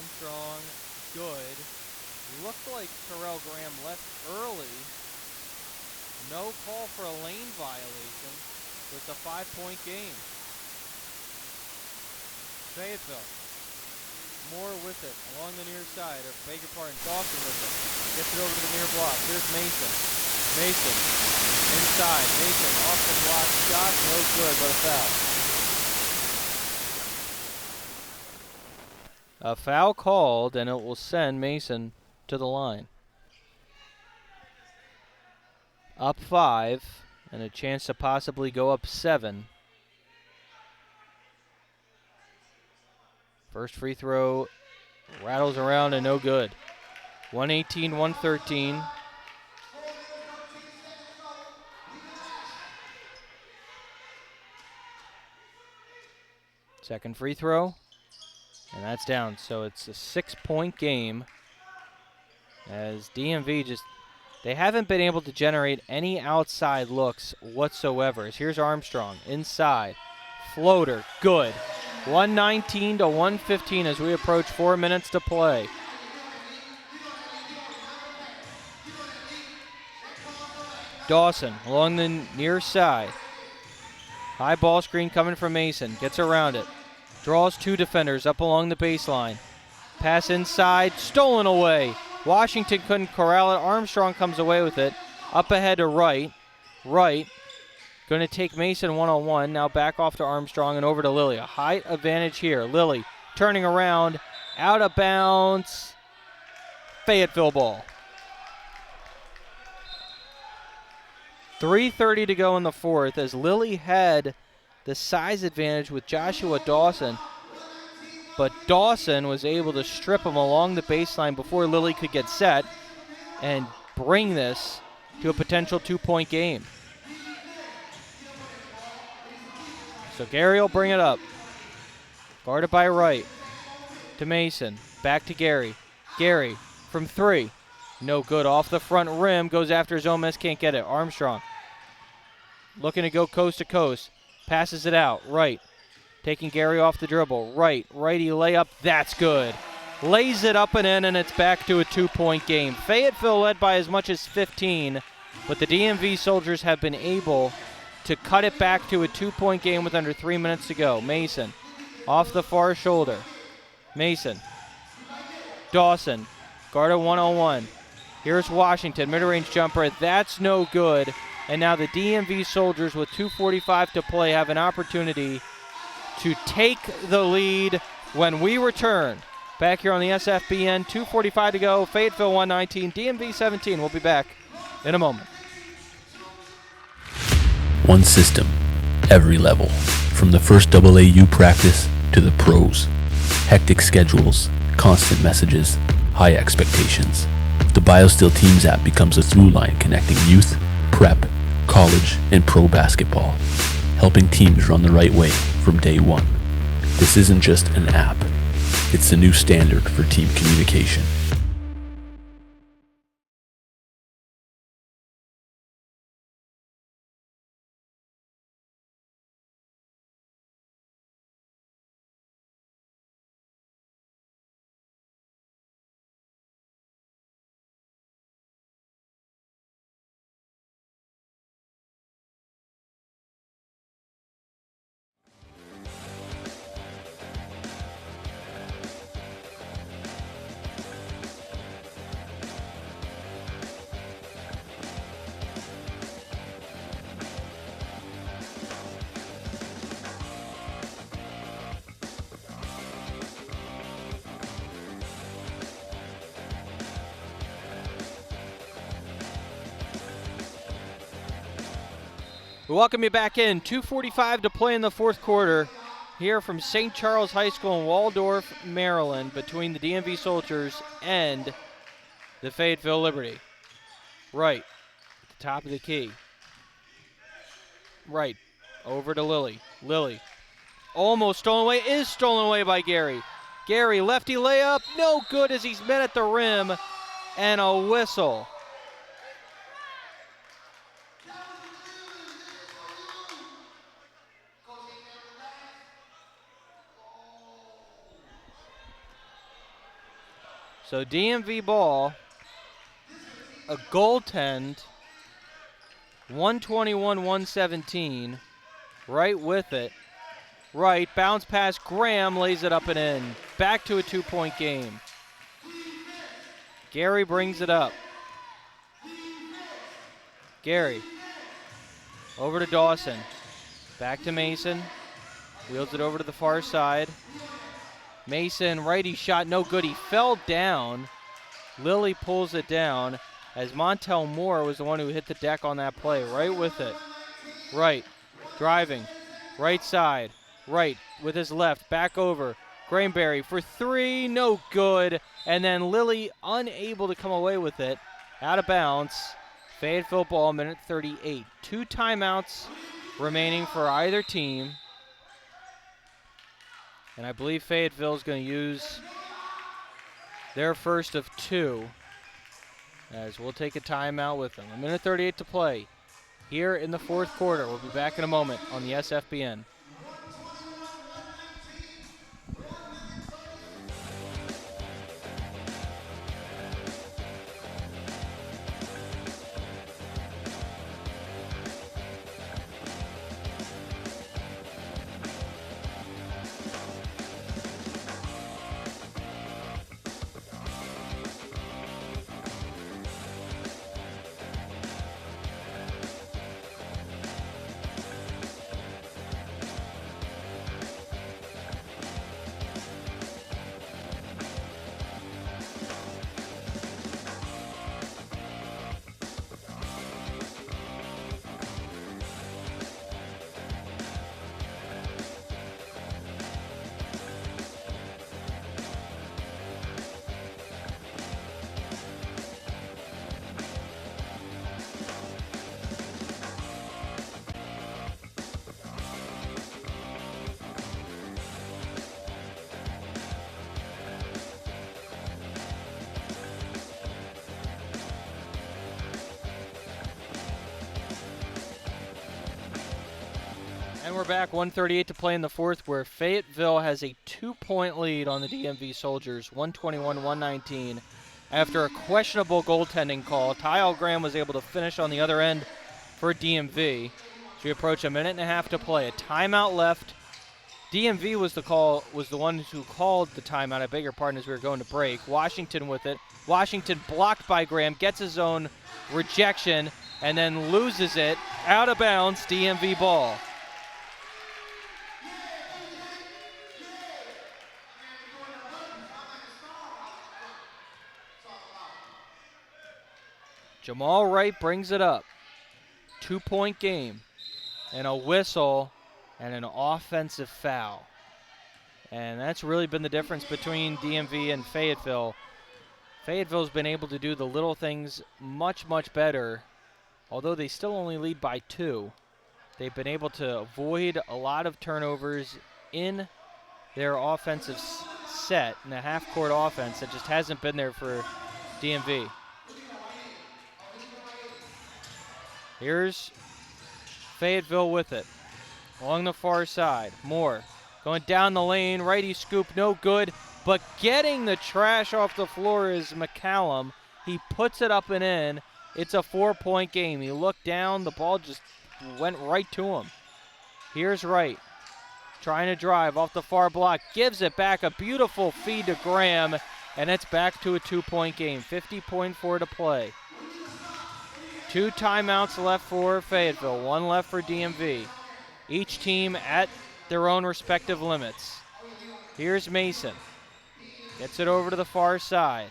Armstrong, good. Looked like Terrell Graham left early. No call for a lane violation. It's a 5-point game. Fayetteville, Moore with it along the near side, or beg your pardon, Dawson with it. Gets it over to the near block. Here's Mason. Mason inside. Mason off the block. Shot, no good, but a foul. A foul called, and it will send Mason to the line. Up 5, and a chance to possibly go up 7. First free throw rattles around and no good. 118-113. Second free throw. And that's down, so it's a 6-point game as DMV just, they haven't been able to generate any outside looks whatsoever. As here's Armstrong inside, floater, good. 119-115 as we approach 4 minutes to play. Dawson along the near side. High ball screen coming from Mason, gets around it. Draws 2 defenders up along the baseline. Pass inside, stolen away. Washington couldn't corral it. Armstrong comes away with it. Up ahead to Wright. Wright going to take Mason one-on-one. Now back off to Armstrong and over to Lilly. A height advantage here. Lilly turning around. Out of bounds. Fayetteville ball. 3:30 to go in the fourth as Lilly had the size advantage with Joshua Dawson, but Dawson was able to strip him along the baseline before Lilly could get set and bring this to a potential 2-point game. So Gary will bring it up. Guarded by Wright to Mason. Back to Gary. Gary from 3. No good. Off the front rim. Goes after his own miss. Can't get it. Armstrong looking to go coast to coast. Passes it out. Wright taking Gary off the dribble. Wright. Righty layup. That's good. Lays it up and in, and it's back to a 2-point game. Fayetteville led by as much as 15, but the DMV Soldiers have been able to cut it back to a 2-point game with under 3 minutes to go. Mason off the far shoulder. Mason. Dawson. Guarded 1-on-1. Here's Washington. Mid-range jumper. That's no good. And now the DMV Soldiers, with 2:45 to play, have an opportunity to take the lead when we return. Back here on the SFBN, 2:45 to go. Fayetteville 119, DMV 17. We'll be back in a moment. One system, every level. From the first AAU practice to the pros. Hectic schedules, constant messages, high expectations. The BioSteel Teams app becomes a through line connecting youth, prep, college, and pro basketball, helping teams run the right way from day one. This isn't just an app. It's the new standard for team communication. We welcome you back in. 2:45 to play in the fourth quarter here from St. Charles High School in Waldorf, Maryland, between the DMV Soldiers and the Fayetteville Liberty. Wright at the top of the key. Wright over to Lilly. Lilly almost stolen away, is stolen away by Gary. Gary, lefty layup, no good as he's met at the rim, and a whistle. So DMV ball, a goaltend, 121-117, Wright with it. Wright, bounce pass, Graham lays it up and in. Back to a 2-point game. Gary brings it up. Gary, over to Dawson. Back to Mason. Wheels it over to the far side. Mason, righty shot, no good. He fell down. Lilly pulls it down as Montel Moore was the one who hit the deck on that play. Right with it. Wright, driving. Right side. Wright with his left. Back over. Grainberry for 3, no good. And then Lilly unable to come away with it. Out of bounds. Fayetteville ball, minute 38. 2 timeouts remaining for either team. And I believe Fayetteville is going to use their first of 2, as we'll take a timeout with them. A minute 38 to play here in the fourth quarter. We'll be back in a moment on the SFBN. We're back, 1:38 to play in the fourth, where Fayetteville has a 2-point lead on the DMV Soldiers, 121-119. After a questionable goaltending call, Kyle Graham was able to finish on the other end for DMV. As we approach a minute and a half to play, a timeout left. DMV was the one who called the timeout. I beg your pardon, as we were going to break. Washington with it. Washington blocked by Graham, gets his own rejection, and then loses it out of bounds. DMV ball. Jamal Wright brings it up. 2-point game. And a whistle and an offensive foul. And that's really been the difference between DMV and Fayetteville. Fayetteville's been able to do the little things much, much better. Although they still only lead by 2. They've been able to avoid a lot of turnovers in their offensive set, in the half-court offense that just hasn't been there for DMV. Here's Fayetteville with it. Along the far side, Moore going down the lane, righty scoop, no good, but getting the trash off the floor is McCallum. He puts it up and in. It's a 4-point game. He looked down, the ball just went right to him. Here's Wright, trying to drive off the far block, gives it back, a beautiful feed to Graham, and it's back to a 2-point game, 50.4 to play. 2 timeouts left for Fayetteville, 1 left for DMV. Each team at their own respective limits. Here's Mason. Gets it over to the far side.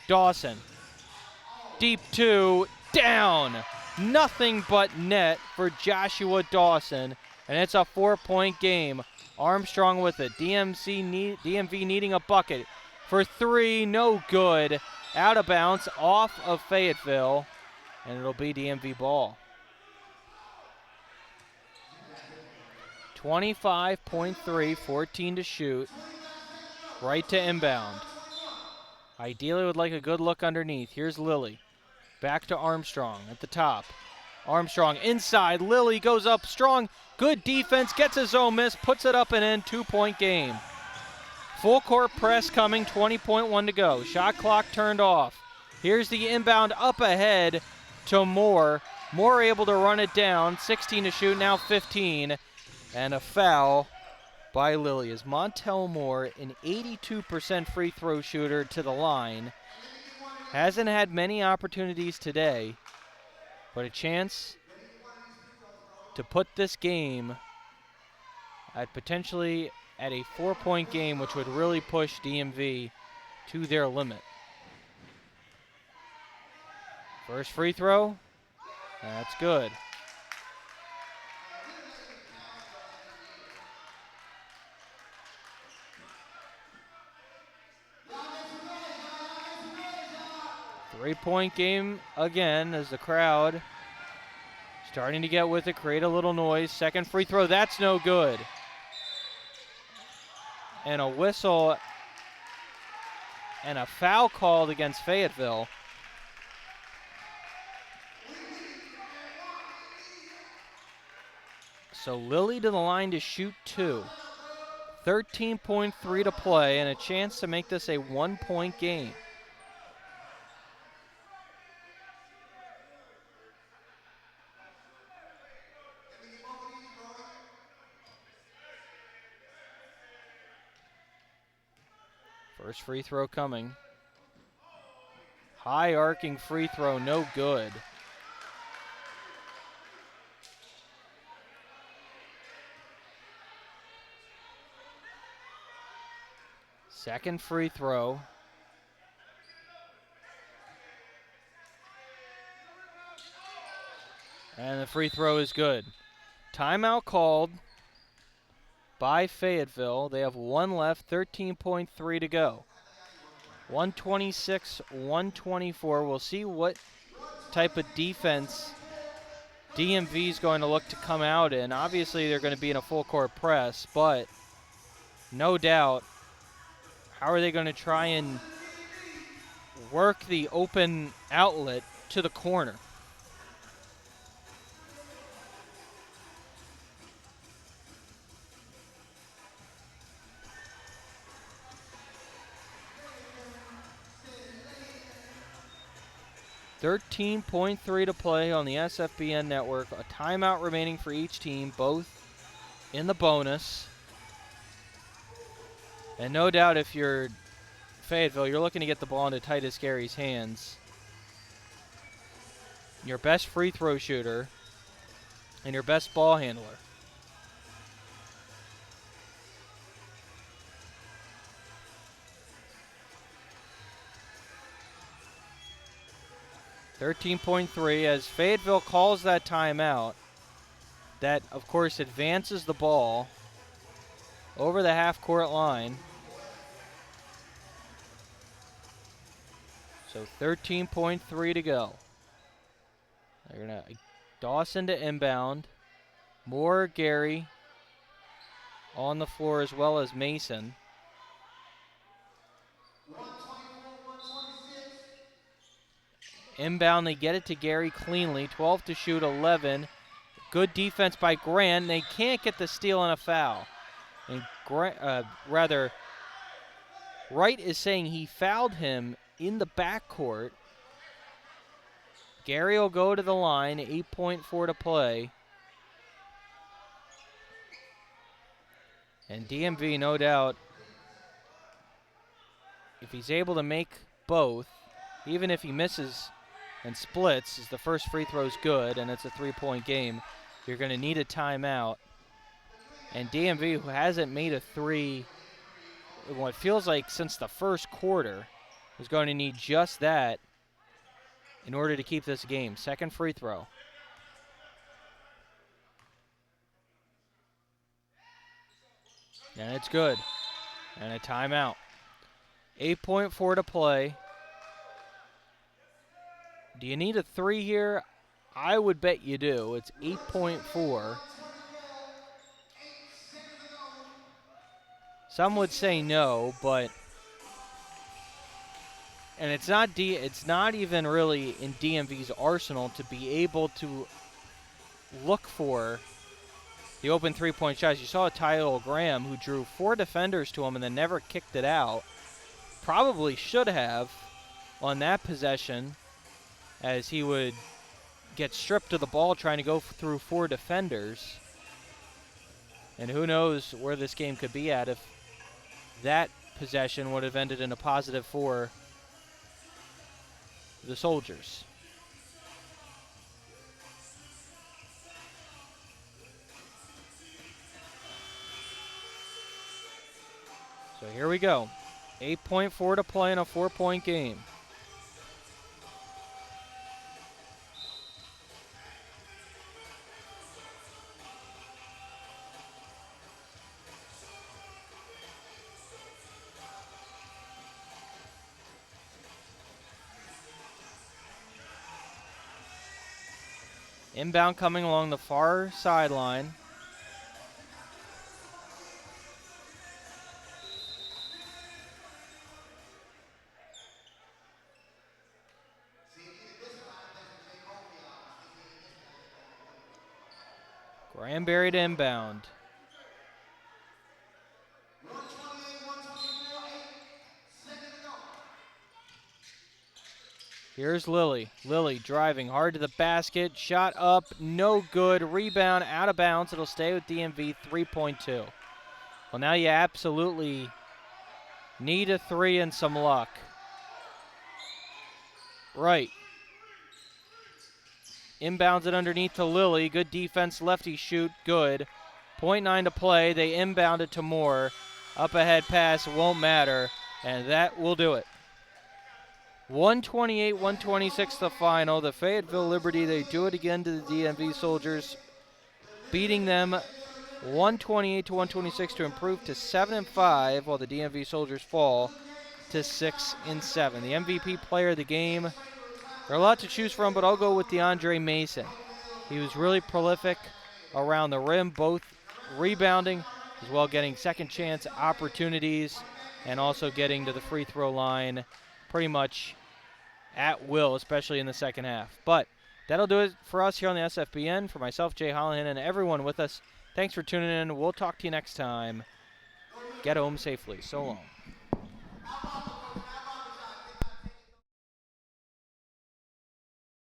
Dawson. Deep 2, down. Nothing but net for Joshua Dawson, and it's a 4-point game. Armstrong with it. DMV needing a bucket. For 3, no good. Out of bounds, off of Fayetteville, and it'll be DMV ball. 25.3, 14 to shoot. Right to inbound. Ideally would like a good look underneath. Here's Lilly. Back to Armstrong at the top. Armstrong inside. Lilly goes up strong. Good defense. Gets his own miss. Puts it up and in. 2-point game. Full court press coming. 20.1 to go. Shot clock turned off. Here's the inbound up ahead to Moore. Moore able to run it down. 16 to shoot. Now 15. And a foul by Lilly as Montel Moore, an 82% free throw shooter to the line. Hasn't had many opportunities today, but a chance to put this game at potentially at a 4-point game, which would really push DMV to their limit. First free throw, that's good. Three-point game again as the crowd starting to get with it, create a little noise. Second free throw, that's no good. And a whistle and a foul called against Fayetteville. So Lilly to the line to shoot 2. 13.3 to play and a chance to make this a 1-point game. First free throw coming. High arcing free throw, no good. Second free throw. And the free throw is good. Timeout called by Fayetteville. They have 1 left, 13.3 to go. 126-124. We'll see what type of defense DMV is going to look to come out in. Obviously, they're going to be in a full court press, but no doubt, how are they going to try and work the open outlet to the corner? 13.3 to play on the SFBN network. A timeout remaining for each team, both in the bonus. And no doubt if you're Fayetteville, you're looking to get the ball into Titus Gary's hands. Your best free throw shooter and your best ball handler. .3 as Fayetteville calls that timeout. That, of course, advances the ball over the half-court line. So 13.3 to go. They're going to Dawson to inbound. Moore, Gary on the floor as well as Mason. Inbound, they get it to Gary cleanly. 12 to shoot, 11. Good defense by Grant. They can't get the steal and a foul. And Wright is saying he fouled him in the backcourt. Gary will go to the line, 8.4 to play. And DMV, no doubt, if he's able to make both, even if he misses and splits, as the first free throw's good and it's a 3-point game, you're going to need a timeout. And DMV, who hasn't made a three, what feels like since the first quarter, is going to need just that in order to keep this game. Second free throw. And it's good. And a timeout. 8.4 to play. Do you need a three here? I would bet you do. It's 8.4. Some would say no, but and it's not even really in DMV's arsenal to be able to look for the open three-point shots. You saw Tyler Graham, who drew 4 defenders to him and then never kicked it out. Probably should have on that possession, as he would get stripped of the ball trying to go through 4 defenders. And who knows where this game could be at if that possession would have ended in a positive for the Soldiers. So here we go. 8.4 to play in a 4-point game. Inbound coming along the far sideline. Granberry to inbound. Here's Lilly. Lilly driving hard to the basket. Shot up, no good. Rebound, out of bounds. It'll stay with DMV, 3.2. Well, now you absolutely need a three and some luck. Right. Inbounds it underneath to Lilly. Good defense, lefty shoot, good. 0.9 to play. They inbound it to Moore. Up ahead pass, won't matter. And that will do it. 128-126 the final. The Fayetteville Liberty, they do it again to the DMV Soldiers, beating them 128-126 to improve to 7-5, while the DMV Soldiers fall to 6-7. The MVP player of the game, there are a lot to choose from, but I'll go with DeAndre Mason. He was really prolific around the rim, both rebounding as well getting second chance opportunities and also getting to the free throw line pretty much at will, especially in the second half. But that'll do it for us here on the SFBN. For myself, Jay Hollihan, and everyone with us, thanks for tuning in. We'll talk to you next time. Get home safely. So long.